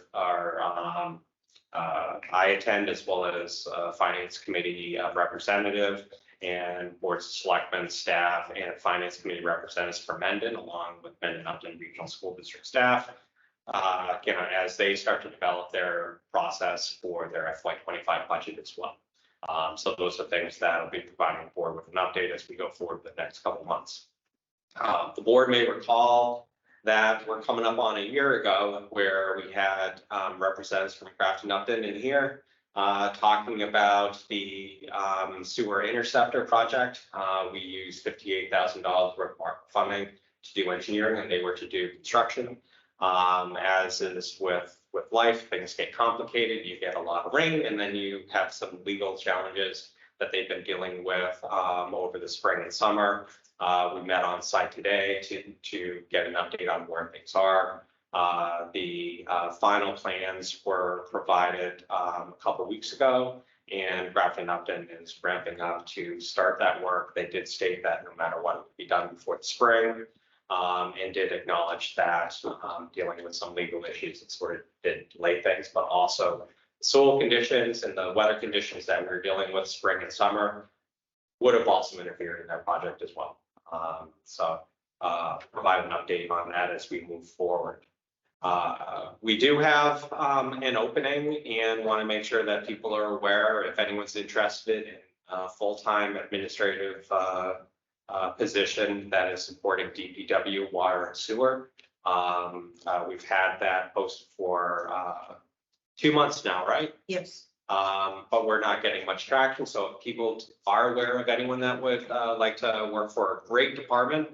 Speaker 2: I attend, as well as finance committee representative and boards of selectmen staff and finance committee representatives for Mendon, along with Mendon Upton Regional School District staff. As they start to develop their process for their FY25 budget as well. So those are things that I'll be providing the board with an update as we go forward the next couple of months. The board may recall that we're coming up on a year ago where we had representatives from Grafton Upton in here talking about the sewer interceptor project. We used $58,000 worth of funding to do engineering, and they were to do construction. As is with life, things get complicated. You get a lot of rain, and then you have some legal challenges that they've been dealing with over the spring and summer. We met on site today to get an update on where things are. The final plans were provided a couple weeks ago, and Grafton Upton is ramping up to start that work. They did state that no matter what, it would be done before the spring, and did acknowledge that dealing with some legal issues, it sort of did delay things, but also soil conditions and the weather conditions that we were dealing with spring and summer would have also interfered in their project as well. So provide an update on that as we move forward. We do have an opening and want to make sure that people are aware if anyone's interested in a full-time administrative position that is supporting DPW, water and sewer. We've had that posted for 2 months now, right?
Speaker 6: Yes.
Speaker 2: But we're not getting much traction. So if people are aware of anyone that would like to work for a great department,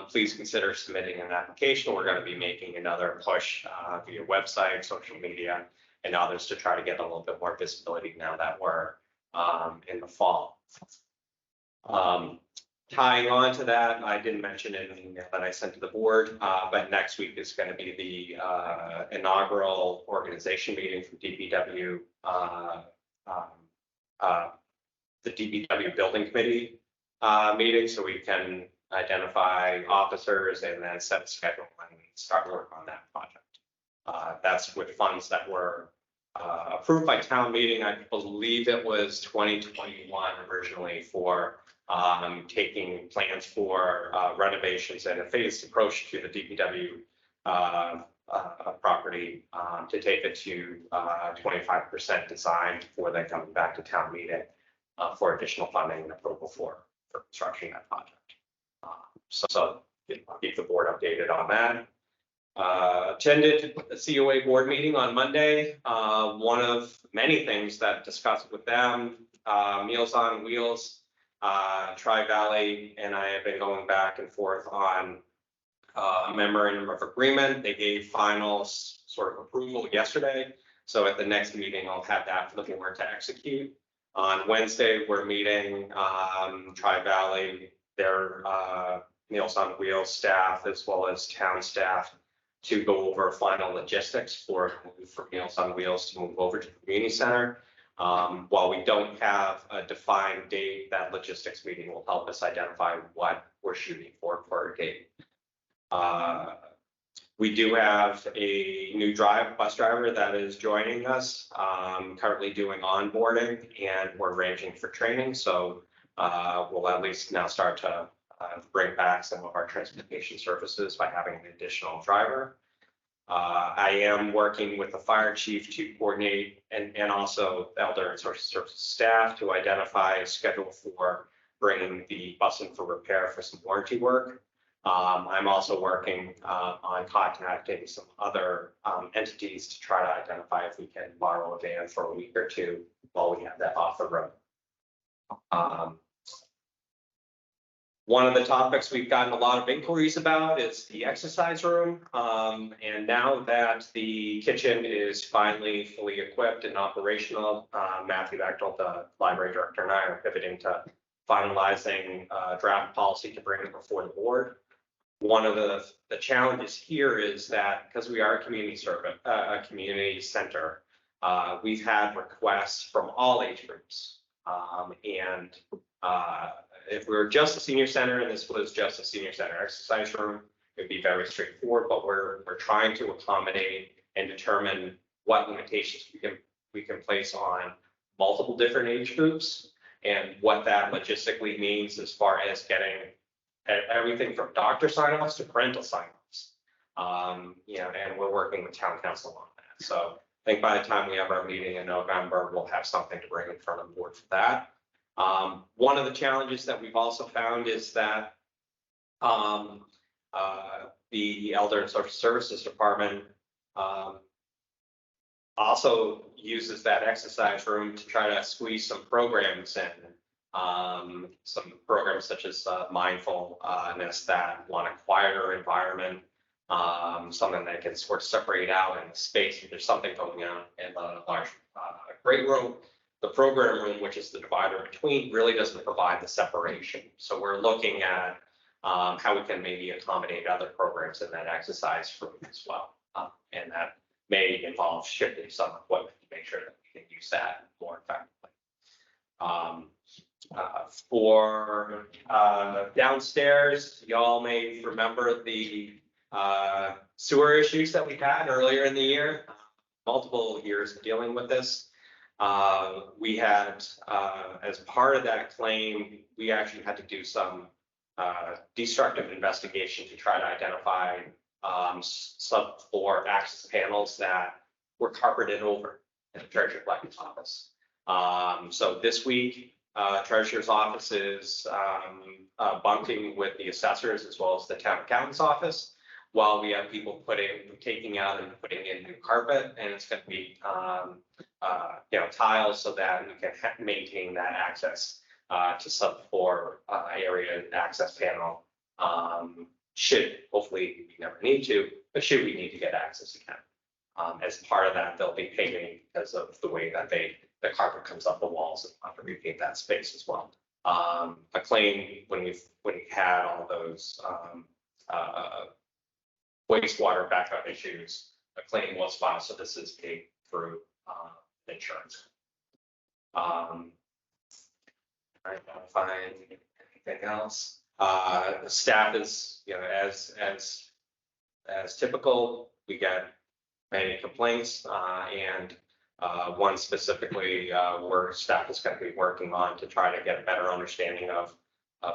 Speaker 2: please consider submitting an application. We're going to be making another push via website, social media, and others to try to get a little bit more visibility now that we're in the fall. Tying on to that, I didn't mention it in the email that I sent to the board, but next week is going to be the inaugural organization meeting for DPW, the DPW Building Committee meeting, so we can identify officers and then set a schedule and start work on that project. That's with funds that were approved by town meeting. I believe it was 2021 originally for taking plans for renovations and a phased approach to the DPW property to take it to 25% design before then coming back to town meeting for additional funding and approval for construction of that project. So I'll keep the board updated on that. Attended the COA board meeting on Monday. One of many things that discussed with them, Meals on Wheels, Tri-Valley, and I have been going back and forth on a memorandum of agreement. They gave final sort of approval yesterday. So at the next meeting, I'll have that for the board to execute. On Wednesday, we're meeting Tri-Valley, their Meals on Wheels staff, as well as town staff, to go over final logistics for Meals on Wheels to move over to the community center. While we don't have a defined date, that logistics meeting will help us identify what we're shooting for a date. We do have a new bus driver that is joining us, currently doing onboarding, and we're arranging for training. So we'll at least now start to bring back some of our transportation services by having an additional driver. I am working with the fire chief to coordinate and also Elder and Social Services staff to identify a schedule for bringing the bus in for repair for some warranty work. I'm also working on contacting some other entities to try to identify if we can borrow a van for a week or two while we have that off the road. One of the topics we've gotten a lot of inquiries about is the exercise room. And now that the kitchen is finally fully equipped and operational, Matthew Bechtel, the library director, and I are pivoting to finalizing a draft policy to bring it before the board. One of the challenges here is that because we are a community center, we've had requests from all age groups. If we were just a senior center and this was just a senior center exercise room, it'd be very straightforward, but we're trying to accommodate and determine what limitations we can place on multiple different age groups and what that logistically means as far as getting everything from doctor sign-offs to parental sign-offs. And we're working with town council on that. So I think by the time we have our meeting in November, we'll have something to bring in front of the board for that. One of the challenges that we've also found is that the Elder and Social Services Department also uses that exercise room to try to squeeze some programs in. Some programs such as mindfulness that want a quieter environment, something that can sort of separate out in the space if there's something going on in a large great room. the program room, which is the divider between, really doesn't provide the separation. So we're looking at how we can maybe accommodate other programs in that exercise room as well. And that may involve shifting some equipment to make sure that we can use that more effectively. For downstairs, y'all may remember the sewer issues that we had earlier in the year, multiple years of dealing with this. We had, as part of that claim, we actually had to do some destructive investigation to try to identify subfloor access panels that were carpeted over in the treasurer collector's office. So this week, treasurer's office is bunking with the assessors as well as the town accountant's office, while we have people taking out and putting in new carpet, and it's going to be tiles so that we can maintain that access to subfloor area access panel. Should hopefully we never need to, but should we need to get access again. As part of that, they'll be paving because of the way that the carpet comes up the walls and have to repave that space as well. A claim when we had all those wastewater backup issues, a claim was filed, so this is paid through insurance. I don't find anything else. The staff is, as typical, we get many complaints, and one specifically where staff is going to be working on to try to get a better understanding of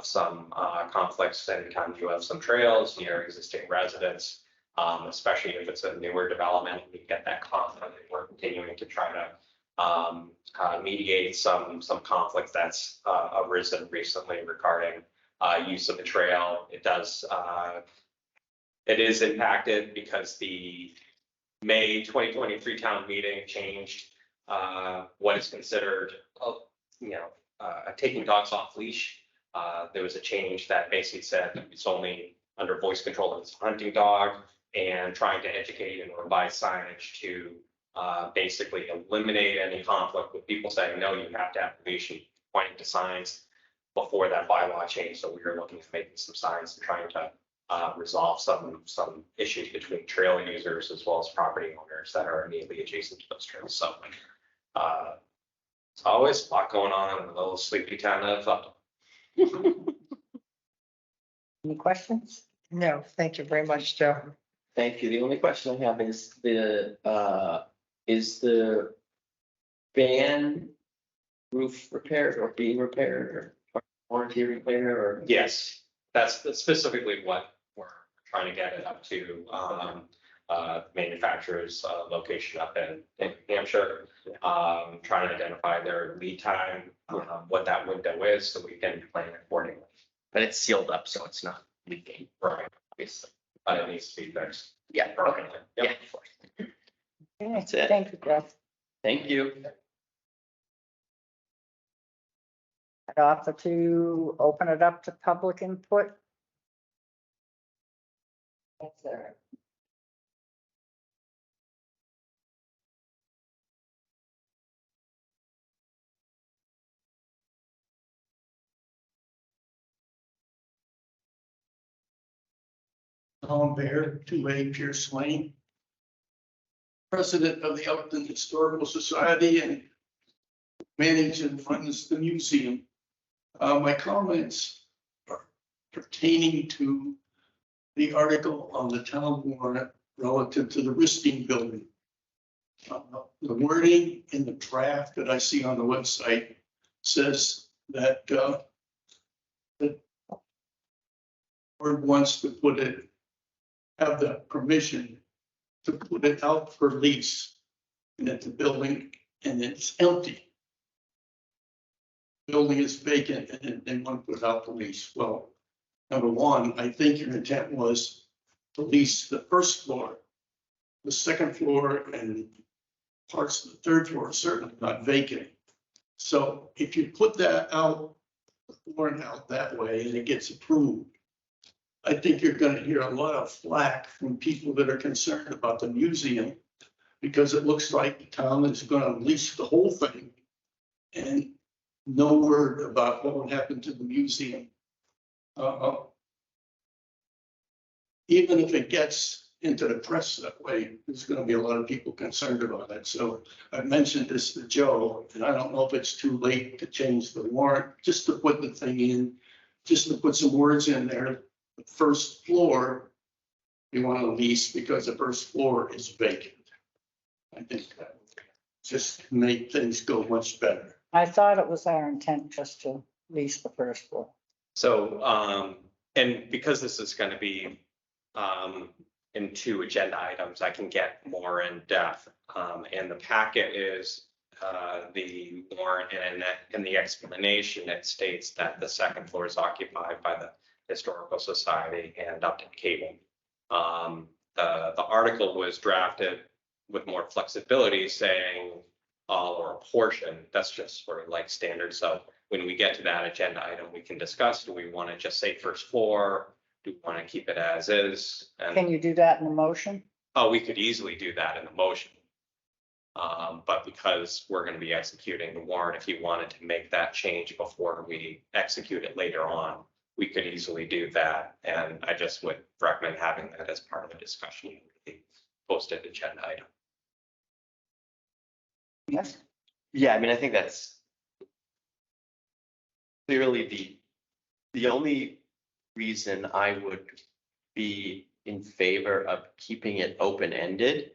Speaker 2: some conflicts anytime you have some trails near existing residents, especially if it's a newer development. We get that conflict. We're continuing to try to mediate some conflict that's arisen recently regarding use of the trail. It is impacted because the May 2023 town meeting changed what is considered, taking dogs off leash. There was a change that basically said it's only under voice control if it's a hunting dog, and trying to educate and revise signage to basically eliminate any conflict with people saying, no, you have to have a leash, and pointing to signs before that bylaw change. So we were looking at making some signs and trying to resolve some issues between trail users as well as property owners that are immediately adjacent to those trails. So it's always a lot going on in a little sleepy town of Upton.
Speaker 1: Any questions?
Speaker 4: No, thank you very much, Joe.
Speaker 3: Thank you. The only question I have is the van roof repaired or being repaired or warranty repair or?
Speaker 2: Yes, that's specifically what we're trying to get it up to. Manufacturer's location up in New Hampshire, trying to identify their lead time, what that window is, so we can plan accordingly.
Speaker 3: But it's sealed up, so it's not leaking.
Speaker 2: Right,
Speaker 3: Obviously.
Speaker 2: but it needs to be fixed.
Speaker 3: Yeah, okay.
Speaker 2: Yep.
Speaker 3: Yeah, of course. That's it.
Speaker 1: Thank you, Jeff.
Speaker 3: Thank you.
Speaker 1: I'd offer to open it up to public input. Yes, sir.
Speaker 8: Tom Bear, 2A Pierce Lane. President of the Upton Historical Society and manage and runs the museum. My comments are pertaining to the article on the town warrant relative to the Risting Building. The wording in the draft that I see on the website says that the board wants to put it, have the permission to put it out for lease, and that the building, and it's empty. Building is vacant and they want to put it out for lease. Well, number one, I think your intent was to lease the first floor. The second floor and parts of the third floor are certainly not vacant. So if you put that out, the warrant out that way and it gets approved, I think you're going to hear a lot of flack from people that are concerned about the museum, because it looks like the town is going to lease the whole thing and no word about what would happen to the museum. Even if it gets into the press that way, there's gonna be a lot of people concerned about it. So I mentioned this to Joe, and I don't know if it's too late to change the warrant, just to put the thing in, just to put some words in there. The first floor, you want to lease because the first floor is vacant. I think that would just make things go much better.
Speaker 1: I thought it was our intent just to lease the first floor.
Speaker 2: So, and because this is gonna be, in 2 agenda items, I can get more in depth. And the packet is, the warrant, and in the explanation, it states that the second floor is occupied by the Historical Society and Upton Cable. The article was drafted with more flexibility, saying all or a portion. That's just sort of like standard. So when we get to that agenda item, we can discuss, do we want to just say first floor? Do we want to keep it as is?
Speaker 1: Can
Speaker 2: And,
Speaker 1: you do that in the motion?
Speaker 2: oh, we could easily do that in the motion. But because we're going to be executing the warrant, if you wanted to make that change before we execute it later on, we could easily do that. And I just would recommend having that as part of the discussion, the posted agenda item.
Speaker 1: Yes.
Speaker 3: Yeah, I mean, I think that's clearly the only reason I would be in favor of keeping it open-ended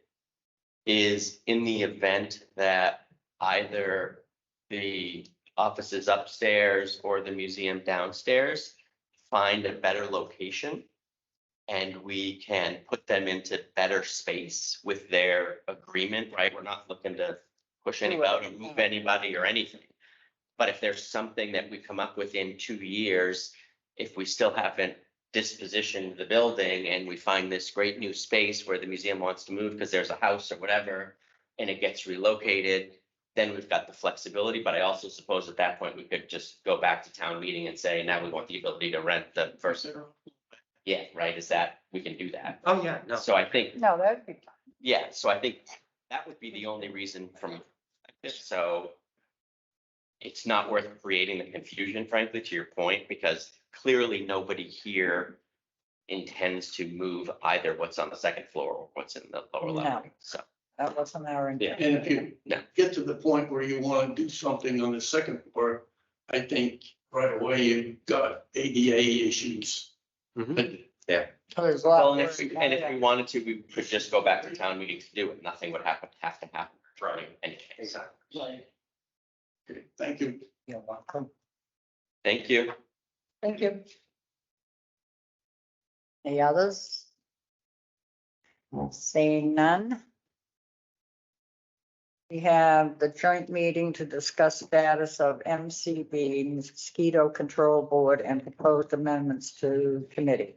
Speaker 3: is in the event that either the offices upstairs or the museum downstairs find a better location and we can put them into better space with their agreement, right? We're not looking to push anybody or move anybody or anything. But if there's something that we come up with in 2 years, if we still haven't dispositioned the building and we find this great new space where the museum wants to move because there's a house or whatever, and it gets relocated, then we've got the flexibility. But I also suppose at that point, we could just go back to town meeting and say, now we want the ability to rent the first. Yeah, right, is that, we can do that.
Speaker 2: Oh, yeah, no.
Speaker 3: So I think,
Speaker 1: No, that'd be fine.
Speaker 3: yeah, so I think that would be the only reason from this, so it's not worth creating the confusion, frankly, to your point, because clearly nobody here intends to move either what's on the second floor or what's in the lower level,
Speaker 1: No.
Speaker 3: so.
Speaker 1: That wasn't our intent.
Speaker 8: And if you
Speaker 3: No.
Speaker 8: get to the point where you want to do something on the second floor, I think right away you've got ADA issues.
Speaker 3: Mhm.
Speaker 8: But
Speaker 1: So there's a lot.
Speaker 3: Well,
Speaker 1: of
Speaker 3: and if we wanted to, we could just go back to town meeting to do it, nothing would have to happen.
Speaker 2: Right.
Speaker 3: In any case.
Speaker 2: Exactly.
Speaker 8: okay, thank you.
Speaker 1: You're welcome.
Speaker 3: Thank you.
Speaker 1: Thank you. Any others? Seeing none. We have the joint meeting to discuss status of MCB, Mosquito Control Board, and proposed amendments to committee.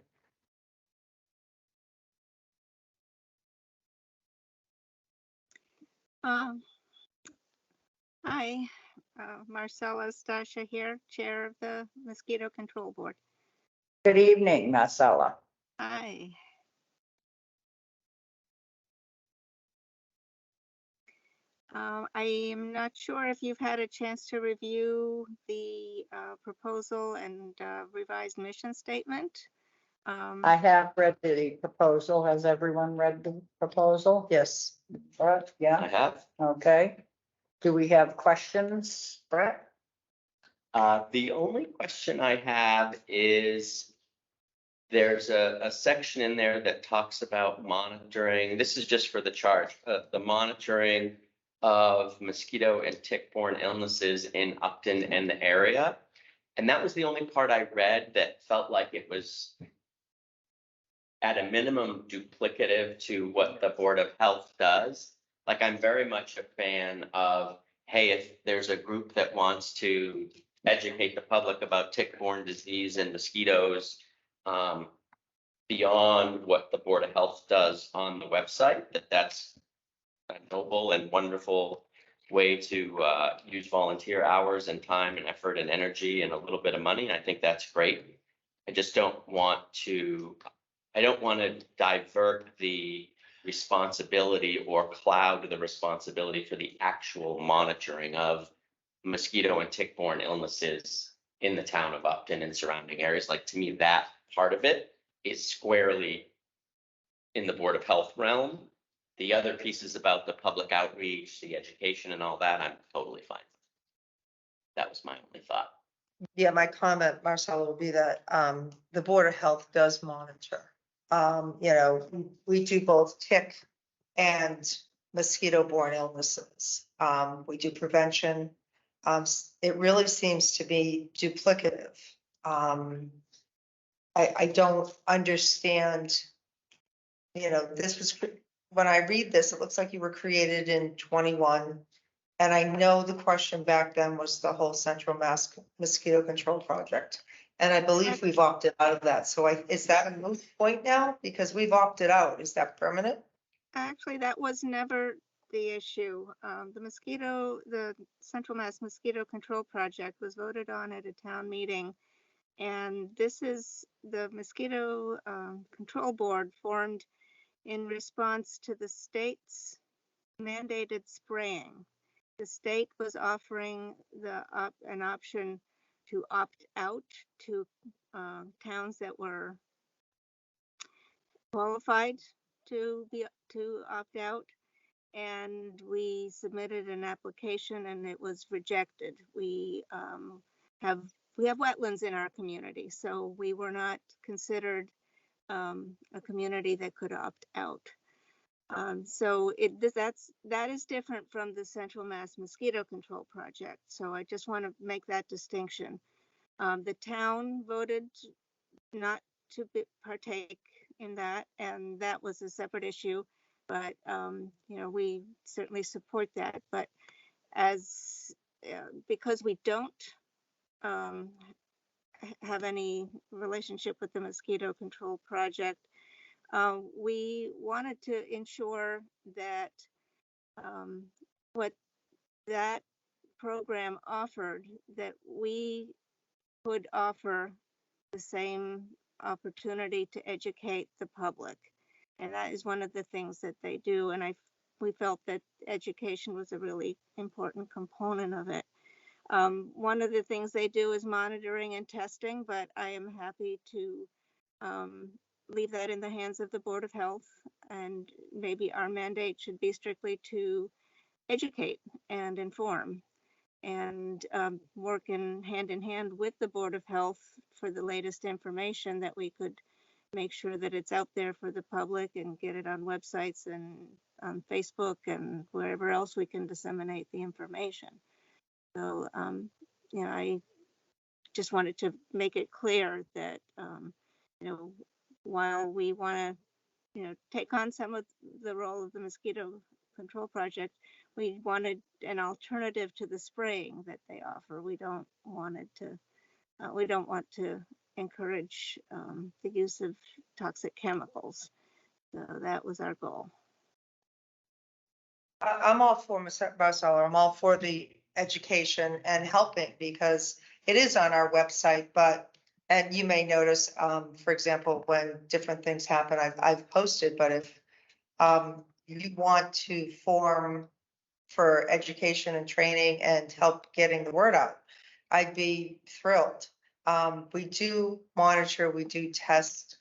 Speaker 9: Hi, Marcella Stasha here, Chair of the Mosquito Control Board.
Speaker 1: Good evening, Marcella.
Speaker 9: Hi. I am not sure if you've had a chance to review the proposal and revised mission statement.
Speaker 1: I have read the proposal. Has everyone read the proposal?
Speaker 4: Yes.
Speaker 1: Brett,
Speaker 3: I
Speaker 1: yeah,
Speaker 3: have.
Speaker 1: okay. Do we have questions, Brett?
Speaker 3: The only question I have is there's a section in there that talks about monitoring. This is just for the charge, the monitoring of mosquito and tick-borne illnesses in Upton and the area. And that was the only part I read that felt like it was at a minimum duplicative to what the Board of Health does. Like, I'm very much a fan of, hey, if there's a group that wants to educate the public about tick-borne disease and mosquitoes, beyond what the Board of Health does on the website, that's a noble and wonderful way to use volunteer hours and time and effort and energy and a little bit of money. I think that's great. I just don't want to divert the responsibility or cloud the responsibility for the actual monitoring of mosquito and tick-borne illnesses in the town of Upton and surrounding areas. Like, to me, that part of it is squarely in the Board of Health realm. The other pieces about the public outreach, the education and all that, I'm totally fine. That was my only thought.
Speaker 4: Yeah, my comment, Marcella, would be that the Board of Health does monitor. You know, we do both tick and mosquito-borne illnesses. We do prevention. It really seems to be duplicative. I don't understand, you know, this was, when I read this, it looks like you were created in 21. And I know the question back then was the whole Central Mass Mosquito Control Project. And I believe we've opted out of that. So is that a moot point now? Because we've opted out. Is that permanent?
Speaker 9: Actually, that was never the issue. The Central Mass Mosquito Control Project was voted on at a town meeting. And this is the Mosquito Control Board formed in response to the state's mandated spraying. The state was offering an option to opt out to towns that were qualified to opt out, and we submitted an application and it was rejected. We have wetlands in our community, so we were not considered a community that could opt out. So that is different from the Central Mass Mosquito Control Project. So I just want to make that distinction. The town voted not to partake in that, and that was a separate issue. But you know, we certainly support that. But because we don't have any relationship with the Mosquito Control Project, we wanted to ensure that what that program offered, that we could offer the same opportunity to educate the public. And that is one of the things that they do. And we felt that education was a really important component of it. One of the things they do is monitoring and testing, but I am happy to leave that in the hands of the Board of Health, and maybe our mandate should be strictly to educate and inform and work hand in hand with the Board of Health for the latest information, that we could make sure that it's out there for the public and get it on websites and on Facebook and wherever else we can disseminate the information. So, you know, I just wanted to make it clear that, you know, while we want to, you know, take on some of the role of the Mosquito Control Project, we wanted an alternative to the spraying that they offer. We don't want to encourage the use of toxic chemicals. So that was our goal.
Speaker 4: I'm all for, Marcella, I'm all for the education and helping, because it is on our website, and you may notice, for example, when different things happen, I've posted, but if you want to form for education and training and help getting the word out, I'd be thrilled. We do monitor, we do test.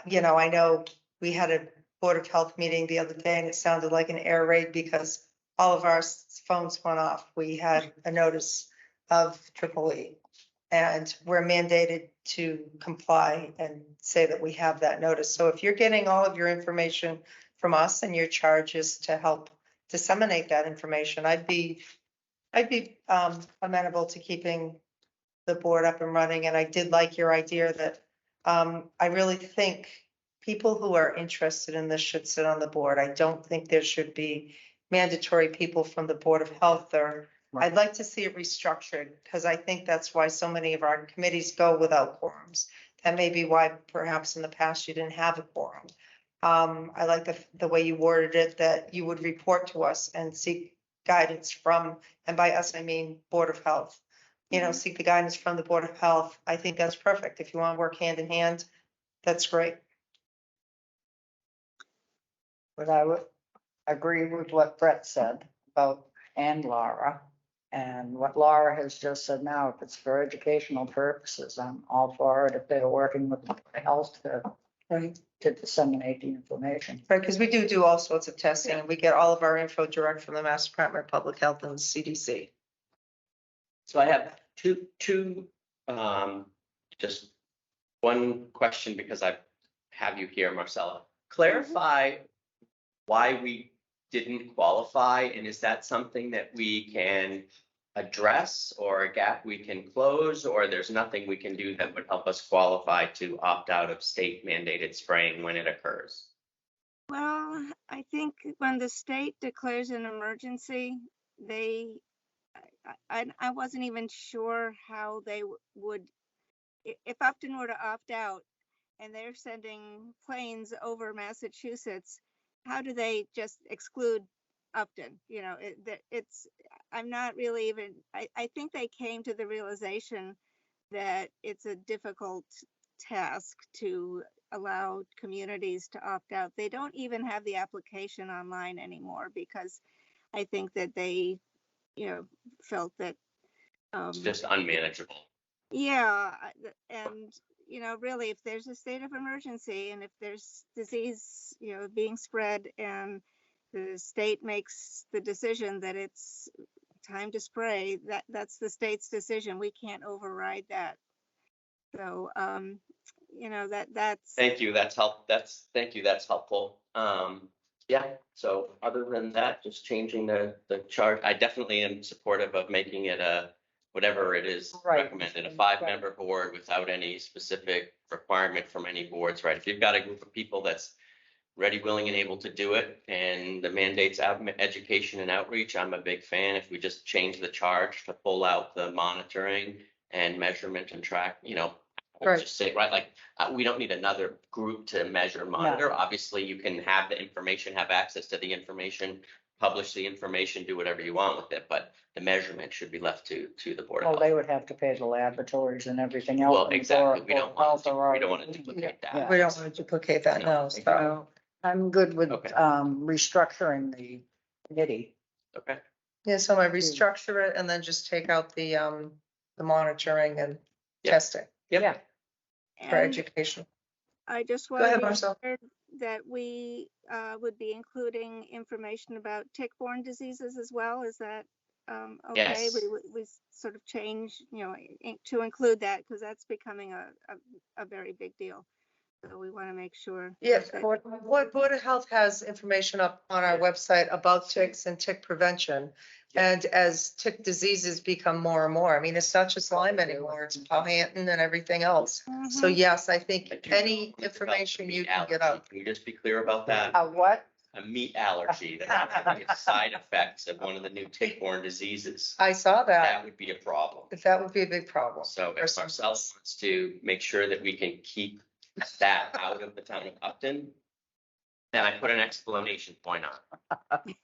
Speaker 4: You know, I know we had a Board of Health meeting the other day and it sounded like an air raid because all of our phones went off. We had a notice of EEE, and we're mandated to comply and say that we have that notice. So if you're getting all of your information from us and your charge is to help disseminate that information, I'd be amenable to keeping the board up and running. And I did like your idea that I really think people who are interested in this should sit on the board. I don't think there should be mandatory people from the Board of Health, or I'd like to see it restructured, because I think that's why so many of our committees go without quorums. That may be why perhaps in the past you didn't have a quorum. I like the way you worded it, that you would report to us and seek guidance from, and by us, I mean Board of Health. You know, seek the guidance from the Board of Health. I think that's perfect. If you want to work hand in hand, that's great.
Speaker 1: But I would agree with what Brett said about, and Laura, And what Laura has just said now, if it's for educational purposes, I'm all for it if they're working with the health to disseminate the information.
Speaker 4: Right, because we do all sorts of testing and we get all of our info direct from the Mass Department of Public Health and the CDC.
Speaker 3: So I have two, just one question because I have you here, Marcella. Clarify why we didn't qualify, and is that something that we can address or a gap we can close, or there's nothing we can do that would help us qualify to opt out of state mandated spraying when it occurs?
Speaker 9: Well, I think when the state declares an emergency, I wasn't even sure how they would, if Upton were to opt out and they're sending planes over Massachusetts, how do they just exclude Upton? You know, I'm not really even, I think they came to the realization that it's a difficult task to allow communities to opt out. They don't even have the application online anymore because I think that they, felt that.
Speaker 3: It's just unmanageable.
Speaker 9: Yeah, and really, if there's a state of emergency and if there's disease, being spread and the state makes the decision that it's time to spray, that's the state's decision. We can't override that. So, that's.
Speaker 3: Thank you, thank you, that's helpful. Yeah, so other than that, just changing the chart, I definitely am supportive of making it whatever it is
Speaker 1: Right.
Speaker 3: recommended, a 5-member board without any specific requirement from any boards, right? If you've got a group of people that's ready, willing, and able to do it, and the mandates out education and outreach, I'm a big fan. If we just change the charge to pull out the monitoring and measurement and track,
Speaker 4: Right.
Speaker 3: just say, right, like, we don't need another group to measure, monitor. Obviously, you can have the information, have access to the information, publish the information, do whatever you want with it, but the measurement should be left to the Board of
Speaker 1: Well,
Speaker 3: Health.
Speaker 1: they would have to pay the laboratories and everything else.
Speaker 3: Well,
Speaker 1: and the
Speaker 3: exactly.
Speaker 1: Board
Speaker 3: We don't
Speaker 1: of
Speaker 3: want
Speaker 1: Health
Speaker 3: to,
Speaker 1: are
Speaker 3: we don't want to
Speaker 1: already-
Speaker 3: duplicate
Speaker 1: Yeah.
Speaker 3: that.
Speaker 4: We don't want to duplicate that,
Speaker 3: No,
Speaker 4: no.
Speaker 1: So I'm good with
Speaker 3: Okay.
Speaker 1: restructuring the committee.
Speaker 3: Okay.
Speaker 4: Yeah, so I restructure it and then just take out the monitoring and
Speaker 3: Yep.
Speaker 4: testing
Speaker 3: Yep.
Speaker 1: Yeah.
Speaker 4: for
Speaker 9: And
Speaker 4: education.
Speaker 9: I just
Speaker 4: Go
Speaker 9: want
Speaker 4: ahead,
Speaker 9: to be
Speaker 4: Marcel.
Speaker 9: sure that we would be including information about tick-borne diseases as well. Is that okay?
Speaker 3: Yes.
Speaker 9: We sort of change, to include that because that's becoming a very big deal. So we want to make sure.
Speaker 4: Yes,
Speaker 9: that-
Speaker 4: Board of Health has information up on our website about ticks and tick prevention. And as tick diseases become more and more, I mean, it's not just Lyme anymore, it's Powhatan and everything else. So
Speaker 9: Mhm.
Speaker 4: yes, I think
Speaker 3: I do
Speaker 4: any
Speaker 3: know
Speaker 4: information
Speaker 3: about
Speaker 4: you
Speaker 3: meat
Speaker 4: can get
Speaker 3: allergy.
Speaker 4: out.
Speaker 3: Can you just be clear about that?
Speaker 1: What?
Speaker 3: A meat allergy, that would be a side effects of one of the new tick-borne diseases.
Speaker 4: I saw
Speaker 3: That
Speaker 4: that.
Speaker 3: would be a problem.
Speaker 4: That would be a big problem.
Speaker 3: So
Speaker 4: for
Speaker 3: if
Speaker 4: some
Speaker 3: Marcel
Speaker 4: of us.
Speaker 3: wants to make sure that we can keep that out of the town of Upton, then I put an exclamation point on.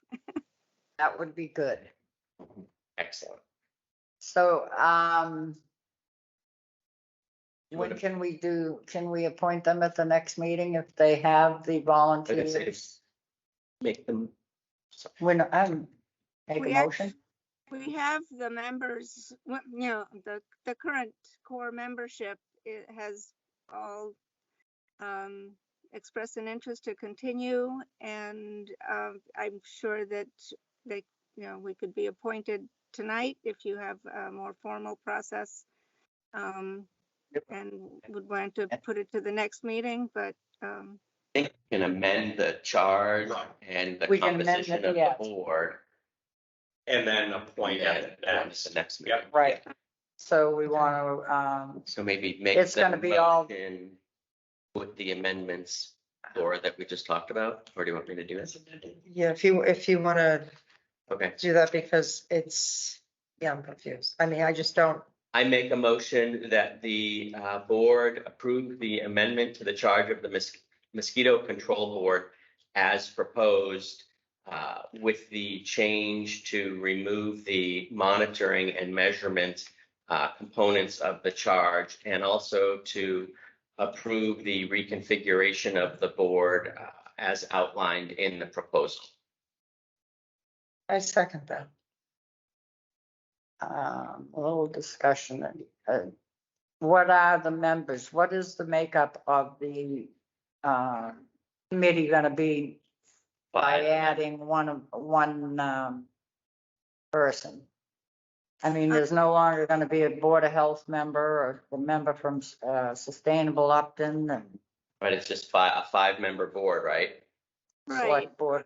Speaker 1: That would be good.
Speaker 3: Excellent.
Speaker 1: So,
Speaker 3: You
Speaker 1: when
Speaker 3: wanna-
Speaker 1: can we appoint them at the next meeting if they have the volunteers?
Speaker 3: Make them,
Speaker 1: When, make a
Speaker 9: We
Speaker 1: motion?
Speaker 9: We have the members, the current core membership, it has all expressed an interest to continue, and I'm sure that they, we could be appointed tonight if you have a more formal process, and would want to put it to the next meeting, but
Speaker 3: I think we can amend the charge and the
Speaker 1: We can amend
Speaker 3: composition
Speaker 1: it,
Speaker 3: of the
Speaker 1: yes.
Speaker 3: board.
Speaker 2: And then appoint
Speaker 3: Yeah,
Speaker 2: at the
Speaker 3: that's the next
Speaker 2: Yep.
Speaker 3: meeting.
Speaker 1: Right. So we want
Speaker 3: So maybe make.
Speaker 1: It's gonna
Speaker 3: the
Speaker 1: be all-
Speaker 3: motion with the amendments, Laura, that we just talked about, or do you want me to do it?
Speaker 4: Yeah, if you want to
Speaker 3: Okay,
Speaker 4: do that because it's, yeah, I'm confused. I mean, I just don't.
Speaker 3: I make a motion that the board approve the amendment to the charge of the mosquito control board as proposed, with the change to remove the monitoring and measurement components of the charge, and also to approve the reconfiguration of the board as outlined in the proposal.
Speaker 4: I second that.
Speaker 1: A little discussion. What are the members? What is the makeup of the committee gonna be by adding one person? I mean, there's no longer gonna be a Board of Health member or a member from Sustainable Upton and
Speaker 3: Right, it's just a 5-member board, right?
Speaker 9: Right.
Speaker 1: Select Board.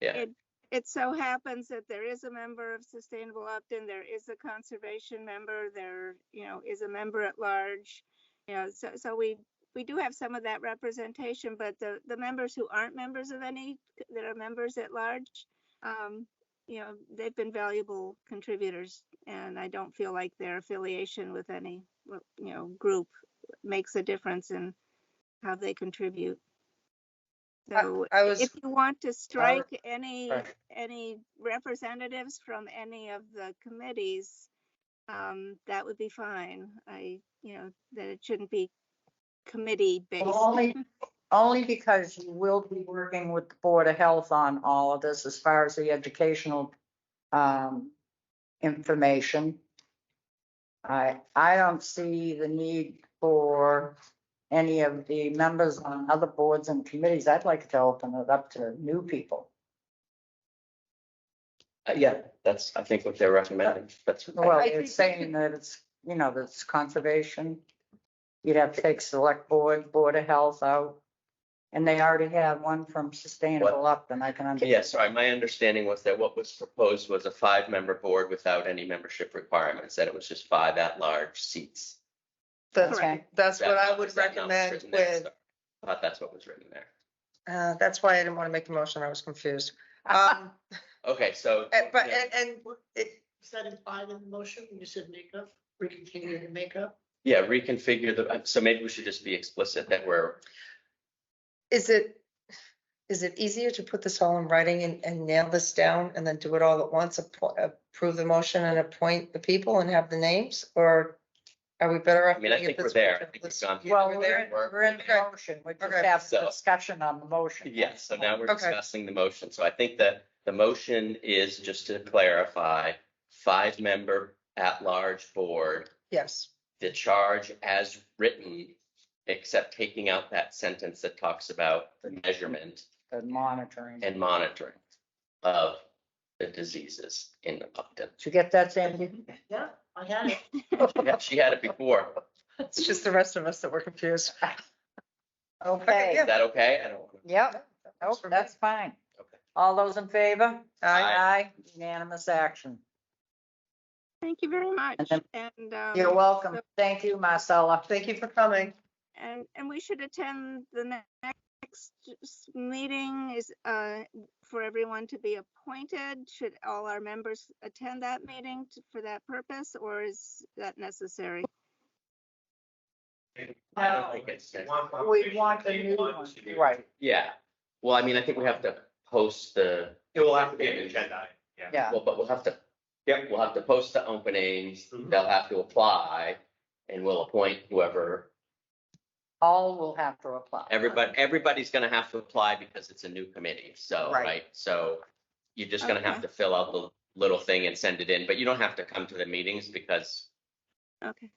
Speaker 3: Yeah.
Speaker 9: It so happens that there is a member of Sustainable Upton, there is a conservation member, there, is a member at large. So we do have some of that representation, but the members who aren't members of any, that are members at large, they've been valuable contributors, and I don't feel like their affiliation with any, group makes a difference in how they contribute. So
Speaker 4: I was,
Speaker 9: if you want to strike
Speaker 1: Right.
Speaker 9: any representatives from any of the committees, that would be fine. That it shouldn't be committee based.
Speaker 1: Well, only because you will be working with the Board of Health on all of this as far as the educational information. I don't see the need for any of the members on other boards and committees. I'd like to open it up to new people.
Speaker 3: Yeah, that's, I think what they're recommending. That's.
Speaker 1: Well,
Speaker 4: I
Speaker 1: it's saying that it's, that's conservation. You'd have to take Select Board, Board of Health out. And they already have one from Sustainable Upton, I can understand.
Speaker 3: Yeah, sorry, my understanding was that what was proposed was a 5-member board without any membership requirements, that it was just 5 at-large seats.
Speaker 4: that's,
Speaker 1: Okay.
Speaker 4: that's what I would
Speaker 3: Is that not what's
Speaker 4: recommend
Speaker 3: written there?
Speaker 4: with,
Speaker 3: Sorry. I thought that's what was written there.
Speaker 4: that's why I didn't want to make the motion. I was confused.
Speaker 3: Okay, so.
Speaker 4: But,
Speaker 3: yeah.
Speaker 4: and it,
Speaker 6: Is that implied in the motion? You said makeup, reconfigure the makeup?
Speaker 3: Yeah, reconfigure so maybe we should just be explicit that we're,
Speaker 4: is it easier to put this all in writing and nail this down and then do it all at once, approve the motion and appoint the people and have the names? Or are we better off?
Speaker 3: I mean, I
Speaker 4: doing it
Speaker 3: think we're
Speaker 4: this
Speaker 3: there.
Speaker 4: way?
Speaker 3: I think we've gone through.
Speaker 1: Well,
Speaker 4: We're
Speaker 1: we're in
Speaker 4: Okay.
Speaker 1: the motion, we just
Speaker 4: Okay.
Speaker 1: have
Speaker 3: So-
Speaker 1: discussion on the motion.
Speaker 3: Yes, so now we're
Speaker 4: Okay.
Speaker 3: discussing the motion. So I think that the motion is, just to clarify, 5-member at-large board,
Speaker 4: Yes,
Speaker 3: the charge as written, except taking out that sentence that talks about the measurement
Speaker 1: The monitoring.
Speaker 3: and monitoring of the diseases in Upton.
Speaker 1: Did you get that, Sandy?
Speaker 6: Yeah, I had it.
Speaker 3: Yeah, she had it before.
Speaker 4: it's just the rest of us that were confused.
Speaker 1: Okay,
Speaker 3: Is that okay? I don't want to.
Speaker 1: yep,
Speaker 4: That's for me.
Speaker 1: that's fine.
Speaker 3: Okay.
Speaker 1: All those in favor?
Speaker 3: Aye.
Speaker 1: Unanimous action.
Speaker 9: Thank you very much.
Speaker 1: And
Speaker 9: And
Speaker 1: You're welcome. Thank you, Marcella.
Speaker 4: Thank you for coming.
Speaker 9: and we should attend the next meeting is for everyone to be appointed. Should all our members attend that meeting for that purpose, or is that necessary?
Speaker 3: I don't think it's.
Speaker 1: We want a new one, right,
Speaker 3: Yeah, well, I mean, I think we have to post the,
Speaker 2: It will have to be an agenda, item, yeah.
Speaker 1: yeah.
Speaker 3: well, but we'll have to.
Speaker 2: Yep.
Speaker 3: We'll have to post the openings,
Speaker 2: Mhm.
Speaker 3: they'll have to apply, and we'll appoint whoever.
Speaker 1: All will have to apply.
Speaker 3: Everybody's gonna have to apply because it's a new committee, so,
Speaker 1: Right.
Speaker 3: right? So you're just gonna have
Speaker 9: Okay.
Speaker 3: to fill out the little thing and send it in, but you don't have to come to the meetings, because
Speaker 9: Okay.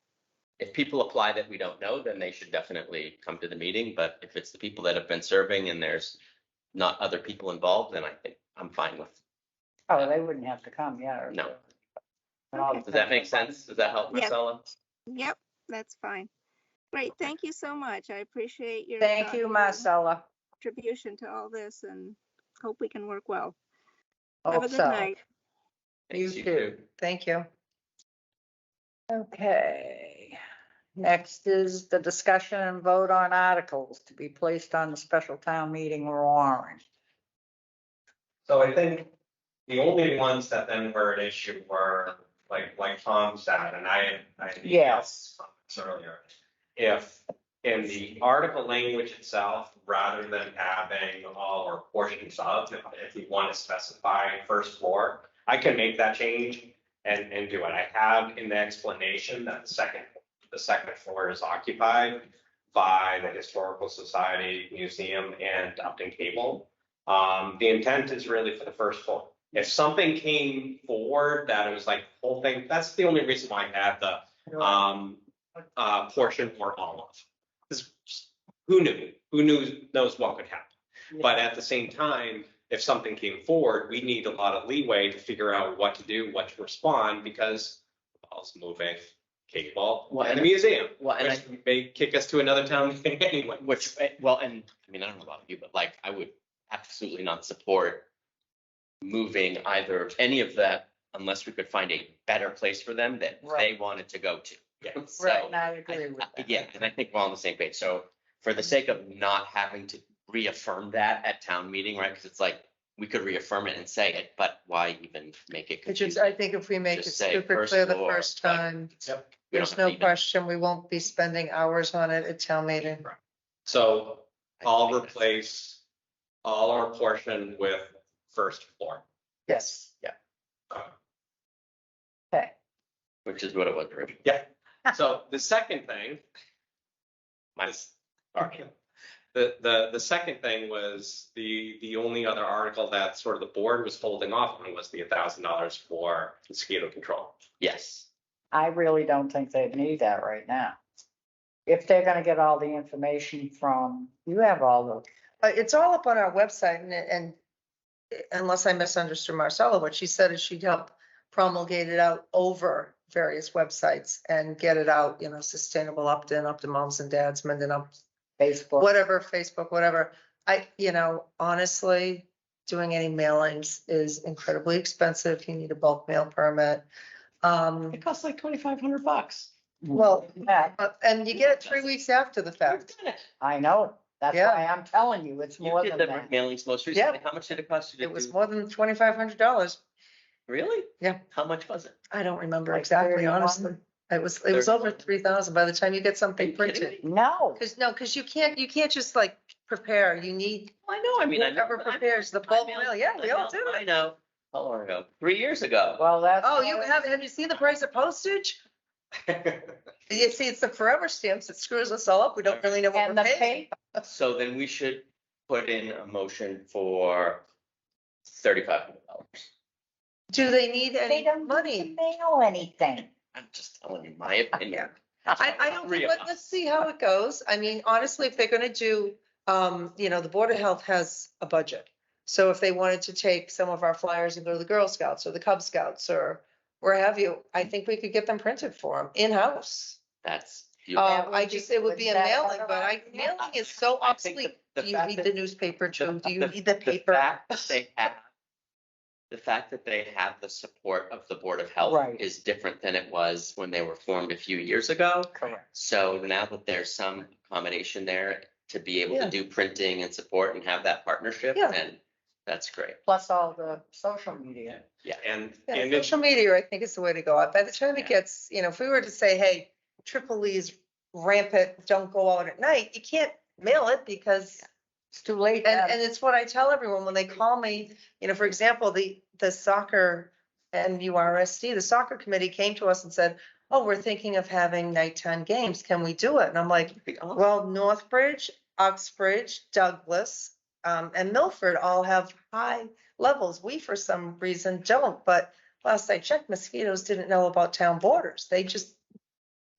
Speaker 3: if people apply that we don't know, then they should definitely come to the meeting, but if it's the people that have been serving and there's not other people involved, then I think I'm fine with.
Speaker 1: Oh, they wouldn't have to come, yeah.
Speaker 3: No.
Speaker 9: Okay.
Speaker 3: Does that make sense? Does that help,
Speaker 9: Yeah.
Speaker 3: Marcella?
Speaker 9: Yep, that's fine. Great, thank you so much. I appreciate your
Speaker 1: Thank you, Marcella.
Speaker 9: contribution to all this, and hope we can work well.
Speaker 1: Hope
Speaker 9: Have a good
Speaker 1: so.
Speaker 9: night.
Speaker 1: You
Speaker 3: Thanks,
Speaker 1: too.
Speaker 4: Thank you.
Speaker 1: Okay. Next is the discussion and vote on articles to be placed on the special town meeting warrant.
Speaker 2: So I think the only ones that then were an issue were like Tom said, and I had
Speaker 1: Yes.
Speaker 2: comments earlier. If in the article language itself, rather than having all or portions of, if you want to specify first floor, I can make that change and do it. I have in the explanation that the second floor is occupied by the Historical Society Museum and Upton Cable. The intent is really for the first floor. If something came forward that it was like the whole thing, that's the only reason why I had the portion or all of. 'Cause who knew? Knows what could happen? But at the same time, if something came forward, we need a lot of leeway to figure out what to do, what to respond, because the ball's moving, cable,
Speaker 3: Well,
Speaker 2: and the
Speaker 3: and-
Speaker 2: museum,
Speaker 3: well, and
Speaker 2: which may kick us to another town meeting anyway.
Speaker 3: Which, well, and I mean, I don't know about you, but like, I would absolutely not support moving either of any of that unless we could find a better place for them that they
Speaker 1: Right.
Speaker 3: wanted to go to.
Speaker 2: Yeah.
Speaker 3: So,
Speaker 1: Right, and I agree with that.
Speaker 3: yeah, and I think we're all on the same page. So for the sake of not having to reaffirm that at town meeting, right? Because it's like, we could reaffirm it and say it, but why even make it
Speaker 4: It just,
Speaker 3: confusing?
Speaker 4: I think if we make it
Speaker 3: Just say
Speaker 4: super
Speaker 3: first
Speaker 4: clear the
Speaker 3: floor,
Speaker 4: first
Speaker 3: like-
Speaker 4: time,
Speaker 3: We don't
Speaker 4: there's
Speaker 3: have
Speaker 4: no
Speaker 3: to even-
Speaker 4: question, we won't be spending hours on it at town meeting.
Speaker 2: So
Speaker 3: I
Speaker 2: I'll
Speaker 3: think that's-
Speaker 2: replace all our portion with first floor.
Speaker 4: Yes.
Speaker 1: Okay,
Speaker 3: Which is what it was originally.
Speaker 2: Yeah. So the second thing,
Speaker 3: Sorry.
Speaker 2: the second thing was the only other article that sort of the board was holding off on was the $1,000 for mosquito control.
Speaker 3: Yes.
Speaker 1: I really don't think they need that right now. If they're gonna get all the information from, you have all the,
Speaker 4: It's all up on our website and unless I misunderstood Marcella, what she said is she'd help promulgate it out over various websites and get it out, you know, Sustainable Upton, up to moms and dads, Mendon up,
Speaker 1: Facebook.
Speaker 4: whatever, Facebook, whatever. You know, honestly, doing any mailings is incredibly expensive. You need a bulk mail permit.
Speaker 3: It costs like $2,500.
Speaker 4: Well,
Speaker 1: Yeah,
Speaker 4: and you get it 3 weeks after the fact.
Speaker 3: You've done it.
Speaker 1: I know. That's
Speaker 4: Yeah.
Speaker 1: why I'm telling you, it's
Speaker 3: You
Speaker 1: more
Speaker 3: did
Speaker 1: than
Speaker 3: the
Speaker 1: that.
Speaker 3: mailings most recently. How much did it cost you to
Speaker 4: It was
Speaker 3: do?
Speaker 4: more than $2,500.
Speaker 3: Really?
Speaker 4: Yeah.
Speaker 3: How much was it?
Speaker 4: I don't remember
Speaker 1: Like
Speaker 4: exactly,
Speaker 1: 31?
Speaker 4: honestly. It was over 3,000 by the time you get something
Speaker 3: Are you kidding
Speaker 4: printed.
Speaker 3: me?
Speaker 1: No,
Speaker 4: Because you can't just like prepare. You need,
Speaker 3: I know, I mean, I
Speaker 4: Whoever
Speaker 3: never
Speaker 4: prepares the bulk mail, yeah, we all do
Speaker 3: I
Speaker 4: it.
Speaker 3: know. How long ago? 3 years ago.
Speaker 1: well, that's.
Speaker 4: oh, have you seen the price of postage? You see, it's the forever stamps that screws us all up. We don't really know what
Speaker 1: And
Speaker 4: we're
Speaker 1: the
Speaker 4: paying.
Speaker 1: paper,
Speaker 3: So then we should put in a motion for $3,500.
Speaker 4: Do they need
Speaker 1: they
Speaker 4: any
Speaker 1: don't
Speaker 4: money?
Speaker 1: mail anything.
Speaker 3: I'm just telling you my opinion.
Speaker 4: I don't
Speaker 3: Three
Speaker 4: think,
Speaker 3: of us.
Speaker 4: let's see how it goes. I mean, honestly, if they're gonna do, you know, the Board of Health has a budget. So if they wanted to take some of our flyers and go to the Girl Scouts or the Cub Scouts or where have you, I think we could get them printed for them in-house.
Speaker 3: That's.
Speaker 1: That would
Speaker 4: I
Speaker 1: be-
Speaker 4: just, it would be a
Speaker 1: wouldn't that
Speaker 4: mailing,
Speaker 1: have
Speaker 4: but mailing is so
Speaker 3: I think
Speaker 4: obsolete.
Speaker 3: the
Speaker 4: Do you
Speaker 3: fact
Speaker 4: read
Speaker 3: that-
Speaker 4: the newspaper too? Do you
Speaker 3: The-
Speaker 4: read the paper?
Speaker 3: The fact that they have the support of the Board of Health
Speaker 1: Right.
Speaker 3: is different than it was when they were formed a few years ago.
Speaker 1: Correct.
Speaker 3: So now that there's some accommodation there to be able
Speaker 4: Yeah.
Speaker 3: to do printing and support and have that partnership,
Speaker 4: Yeah.
Speaker 3: then that's great.
Speaker 1: Plus all the social media.
Speaker 2: And
Speaker 4: Yeah,
Speaker 2: and it-
Speaker 4: social media, I think is the way to go. By the time it
Speaker 3: Yeah.
Speaker 4: gets, you know, if we were to say, hey, Triple E's rampant, don't go out at night, you can't mail it because,
Speaker 1: It's too late.
Speaker 4: and it's what I tell everyone when they call me, you know, for example, the soccer MURSD, the soccer committee came to us and said, oh, we're thinking of having nighttime games. Can we do it? And I'm like, well, Northbridge, Uxbridge, Douglas, and Milford all have high levels. We, for some reason, don't. But last I checked, mosquitoes didn't know about town borders. They just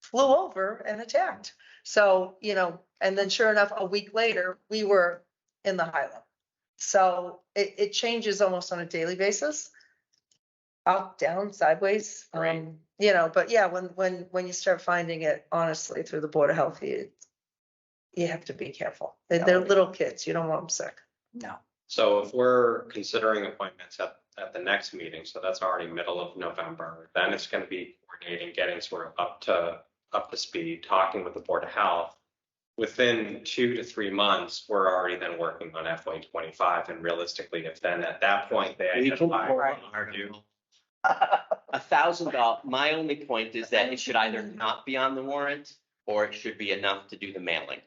Speaker 4: flew over and attacked. So, you know, and then sure enough, a week later, we were in the high level. So it changes almost on a daily basis. Up, down, sideways,
Speaker 2: Right.
Speaker 4: you know, but yeah, when you start finding it honestly through the Board of Health, you have to be careful. They're little kids. You don't want them sick.
Speaker 1: No.
Speaker 2: So if we're considering appointments at the next meeting, so that's already middle of November, then it's going to be coordinating, getting sort of up to speed, talking with the Board of Health. Within 2 to 3 months, we're already then working on FY25, and realistically, if then at that point they
Speaker 3: We can
Speaker 2: identify
Speaker 1: Right.
Speaker 2: what are due.
Speaker 3: $1,000. My only point is that it should either not be on the warrant or it should be enough to do the mailing.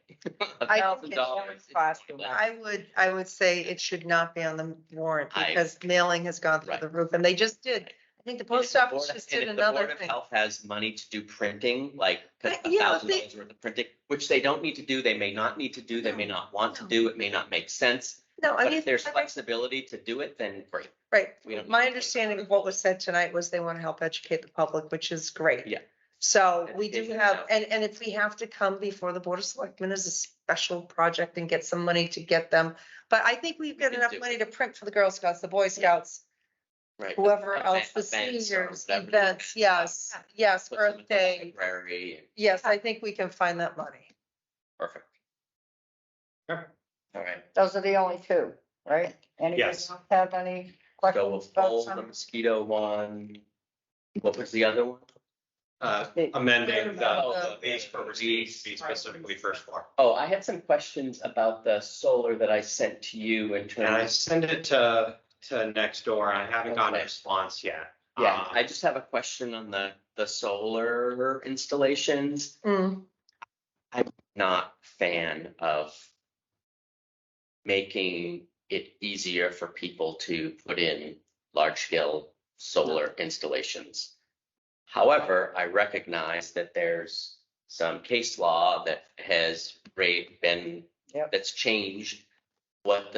Speaker 3: $1,000 is
Speaker 1: Cost too
Speaker 3: pointless.
Speaker 1: much.
Speaker 4: I would say it should not be on the warrant
Speaker 3: I-
Speaker 4: because mailing has gone through
Speaker 3: Right.
Speaker 4: the roof and they just did. I think the post office just did
Speaker 3: And if
Speaker 4: another
Speaker 3: the Board of
Speaker 4: thing.
Speaker 3: Health has money to do printing, like
Speaker 4: Yeah,
Speaker 3: $1,000 worth of printing, which they don't need to do, they may not need to do, they may not want to do, it may not make sense.
Speaker 4: No, I
Speaker 3: But
Speaker 4: mean,
Speaker 3: if there's flexibility to do it, then great.
Speaker 4: right.
Speaker 3: We don't
Speaker 4: My
Speaker 3: need to-
Speaker 4: understanding of what was said tonight was they want to help educate the public, which is great.
Speaker 3: Yeah.
Speaker 4: So we do
Speaker 3: Education
Speaker 4: have,
Speaker 3: helps.
Speaker 4: and if we have to come before the Board of Selectmen as a special project and get some money to get them. But I think we've got
Speaker 3: can
Speaker 4: enough
Speaker 3: do
Speaker 4: money to print for the Girl Scouts, the Boy Scouts,
Speaker 3: Right.
Speaker 4: whoever
Speaker 3: Event-
Speaker 4: else, the
Speaker 3: events or
Speaker 4: seniors,
Speaker 3: whatever the
Speaker 4: events, yes, yes,
Speaker 3: Put some in
Speaker 4: Earth
Speaker 3: the
Speaker 4: Day.
Speaker 3: library and-
Speaker 4: Yes, I think we can find that money.
Speaker 3: Perfect.
Speaker 2: Sure.
Speaker 3: All right.
Speaker 1: Those are the only two, right? Anybody
Speaker 2: Yes.
Speaker 1: else have any
Speaker 3: So we'll
Speaker 1: questions about
Speaker 3: pull the
Speaker 1: some?
Speaker 3: mosquito one. What was the other one?
Speaker 2: Amending the
Speaker 3: Oh,
Speaker 2: lease for receipts, be specifically first floor.
Speaker 3: Oh, I had some questions about the solar that I sent to you in
Speaker 2: And I
Speaker 3: terms.
Speaker 2: send it to next door. I haven't gotten a
Speaker 3: Okay.
Speaker 2: response yet.
Speaker 3: Yeah, I just have a question on the solar installations.
Speaker 4: Mm,
Speaker 3: Not a fan of making it easier for people to put in large scale solar installations. However, I recognize that there's some case law that has been,
Speaker 1: Yep.
Speaker 3: that's changed what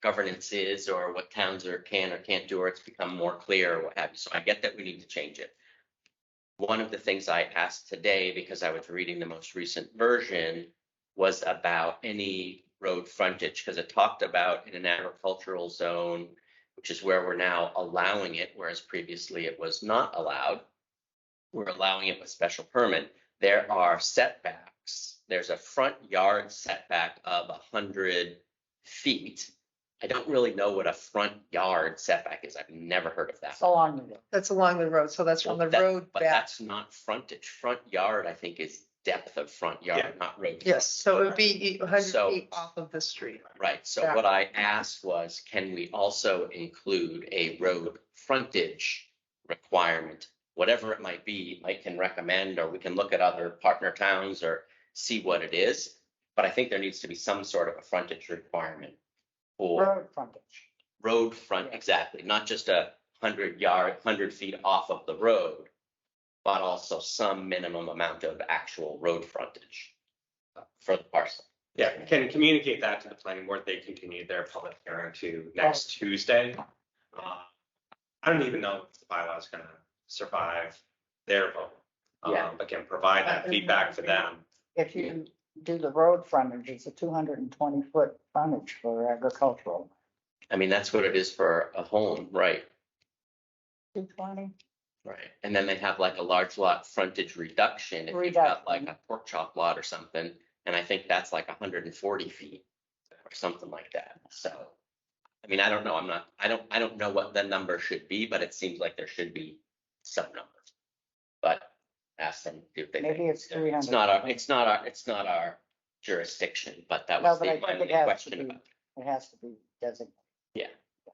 Speaker 3: governance is or what towns can or can't do, or it's become more clear or what have you. So I get that we need to change it. One of the things I asked today, because I was reading the most recent version, was about any road frontage, because it talked about in an agricultural zone, which is where we're now allowing it, whereas previously it was not allowed. We're allowing it with special permit. There are setbacks. There's a front yard setback of 100 feet. I don't really know what a front yard setback is. I've never heard of that.
Speaker 1: So long with it.
Speaker 4: that's along the road, so that's from the road
Speaker 3: But
Speaker 4: back.
Speaker 3: that's not frontage. Front yard, I think, is depth of front yard,
Speaker 2: Yeah.
Speaker 3: not road.
Speaker 4: Yes, so it would be 100
Speaker 3: So-
Speaker 4: feet off of the street.
Speaker 3: Right, so
Speaker 1: Yeah.
Speaker 3: what I asked was, can we also include a road frontage requirement? Whatever it might be, Mike can recommend, or we can look at other partner towns or see what it is. But I think there needs to be some sort of a frontage requirement for
Speaker 1: Road frontage.
Speaker 3: road front,
Speaker 1: Yeah.
Speaker 3: exactly, not just 100 feet off of the road, but also some minimum amount of actual road frontage for the parcel.
Speaker 2: Yeah, can communicate that to the planning board. They continue their public hearing to next Tuesday. I don't even know if the bylaw is gonna survive their vote.
Speaker 3: Yeah.
Speaker 2: But can provide that feedback for them.
Speaker 1: If you do the road frontage, it's a 220-foot frontage for agricultural.
Speaker 3: I mean, that's what it is for a home, right?
Speaker 1: 220?
Speaker 3: Right. And then they have like a large lot frontage reduction if you've got like a pork chop lot or something. And I think that's like 140 feet or something like that. So, I mean, I don't know. I don't know what the number should be, but it seems like there should be some number. But ask them if they
Speaker 1: Maybe
Speaker 3: think.
Speaker 1: it's 300.
Speaker 3: It's not our jurisdiction, but that
Speaker 1: No,
Speaker 3: was
Speaker 1: but I
Speaker 3: the
Speaker 1: think
Speaker 3: my
Speaker 1: it has to
Speaker 3: question
Speaker 1: be,
Speaker 3: about.
Speaker 1: it has to be designated.
Speaker 3: I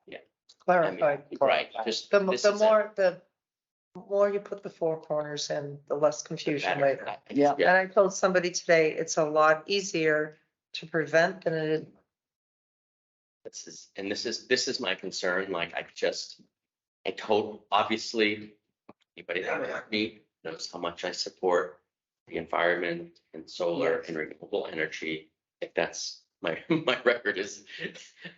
Speaker 3: mean,
Speaker 4: Clarified.
Speaker 3: right, just.
Speaker 4: The
Speaker 3: this
Speaker 4: the
Speaker 3: is a-
Speaker 4: more you put the four corners in, the less confusion
Speaker 3: better.
Speaker 4: later.
Speaker 1: Yeah.
Speaker 4: And I told somebody today, it's a lot easier to prevent than it is.
Speaker 3: This is my concern, like obviously, anybody that knows me knows how much I support the environment and solar and renewable energy. If that's my record is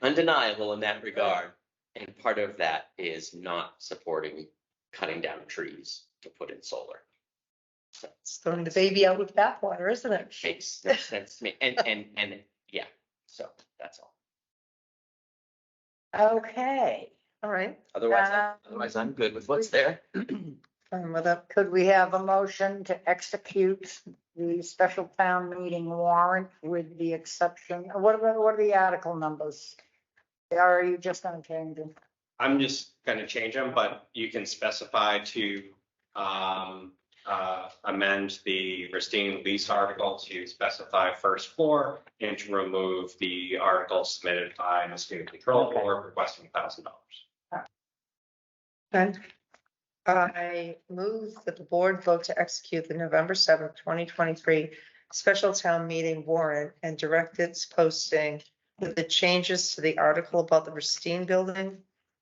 Speaker 3: undeniable in that regard. And part of that is not supporting cutting down trees to put in solar. So
Speaker 4: It's throwing the baby out with bathwater, isn't it?
Speaker 3: makes no sense to me. And yeah, so that's all.
Speaker 1: Okay.
Speaker 4: All right.
Speaker 3: Otherwise, I'm good with what's there.
Speaker 4: With that,
Speaker 1: Could we have a motion to execute the special town meeting warrant with the exception, what are the article numbers? Are you just gonna change them?
Speaker 2: I'm just gonna change them, but you can specify to amend the Racine lease article to specify first floor and to remove the article submitted by Mosquito Control Board requesting $1,000.
Speaker 4: okay. I move that the board vote to execute the November 7th, 2023 special town meeting warrant and direct its posting with the changes to the article about the Racine building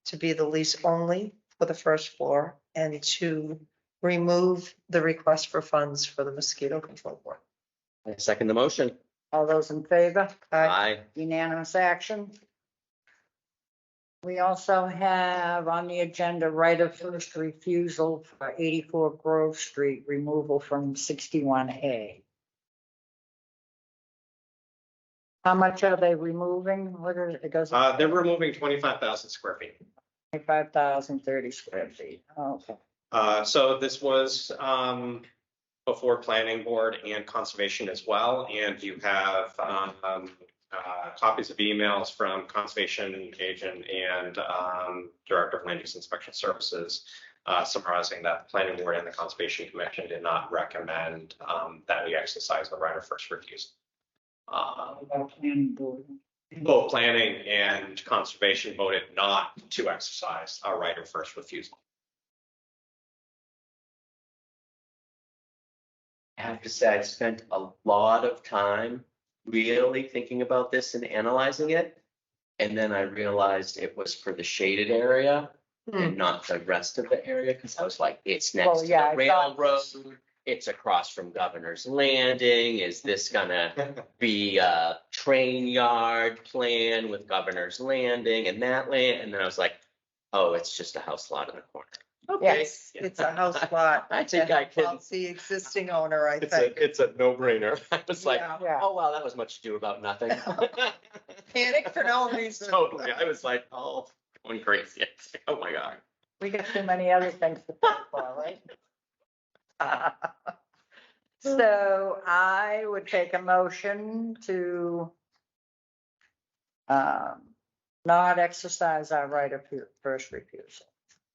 Speaker 4: to be the lease only for the first floor and to remove the request for funds for the mosquito control board.
Speaker 3: I second the motion.
Speaker 1: All those in favor?
Speaker 3: Aye.
Speaker 1: Unanimous action. We also have on the agenda right of first refusal for 84 Grove Street, removal from 61A. How much are they removing? What are, it goes
Speaker 2: They're removing 25,000 square feet.
Speaker 1: 25,030 square feet. Okay.
Speaker 2: So this was before planning board and conservation as well. And you have copies of emails from conservation agent and director of land use inspection services summarizing that the planning board and the conservation commission did not recommend that we exercise the right of first refusal.
Speaker 1: Planning board.
Speaker 2: Both planning and conservation voted not to exercise our right of first refusal.
Speaker 3: I have to say, I spent a lot of time really thinking about this and analyzing it. And then I realized it was for the shaded area and not the rest of the area, because I was like, it's next
Speaker 1: Well,
Speaker 3: to
Speaker 1: yeah,
Speaker 3: the
Speaker 1: I thought
Speaker 3: railroad. It's across from Governor's Landing. Is this gonna be a train yard plan with Governor's Landing and that land? And then I was like, oh, it's just a house lot in the corner. Okay.
Speaker 4: Yes, it's a house lot.
Speaker 3: I think I can.
Speaker 4: It's the existing owner, I
Speaker 3: It's
Speaker 4: think.
Speaker 3: a no-brainer. I was like,
Speaker 1: Yeah.
Speaker 3: oh, wow, that was much ado about nothing.
Speaker 4: Panic for no reason.
Speaker 3: Totally. I was like, oh, going crazy. It's like, oh my God.
Speaker 1: We got too many other things to pay for, right? So I would take a motion to not exercise our right of first refusal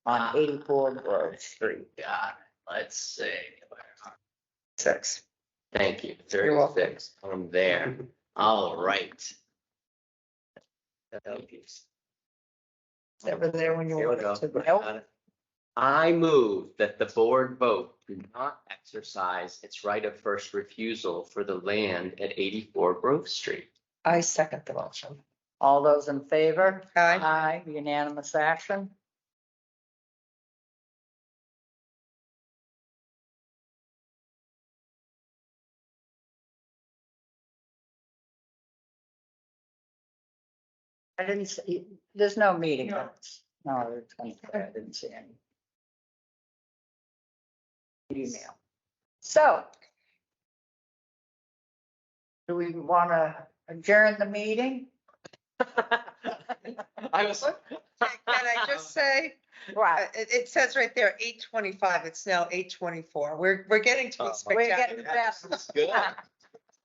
Speaker 1: on 84 Grove Street.
Speaker 3: God, let's see.
Speaker 1: 6.
Speaker 3: Thank you.
Speaker 4: You're welcome.
Speaker 3: 36. I'm there. All right.
Speaker 4: Never there when you
Speaker 3: Here we
Speaker 4: want
Speaker 3: go.
Speaker 4: it to.
Speaker 3: I got it. I move that the board vote to not exercise its right of first refusal for the land at 84 Grove Street.
Speaker 4: I second the motion.
Speaker 1: All those in favor?
Speaker 4: Aye.
Speaker 1: Aye, unanimous action. I didn't see, there's no meeting minutes. No, there's 23. I didn't see any. Email. So. Do we want to adjourn the meeting?
Speaker 3: I was.
Speaker 4: Can I just say,
Speaker 1: Right.
Speaker 4: it says right there, 8:25, it's now 8:24. We're getting to
Speaker 3: Oh,
Speaker 4: a
Speaker 1: We're getting
Speaker 4: spectacular.
Speaker 1: better.
Speaker 3: That's good.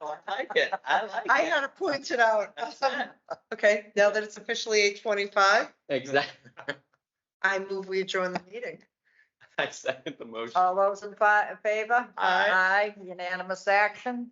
Speaker 3: I like it. I like it.
Speaker 4: I had to point it out. Okay, now that it's officially 8:25,
Speaker 3: Exactly.
Speaker 4: I move we adjourn the meeting.
Speaker 3: I second the motion.
Speaker 1: All those in favor?
Speaker 3: Aye.
Speaker 1: Aye, unanimous action.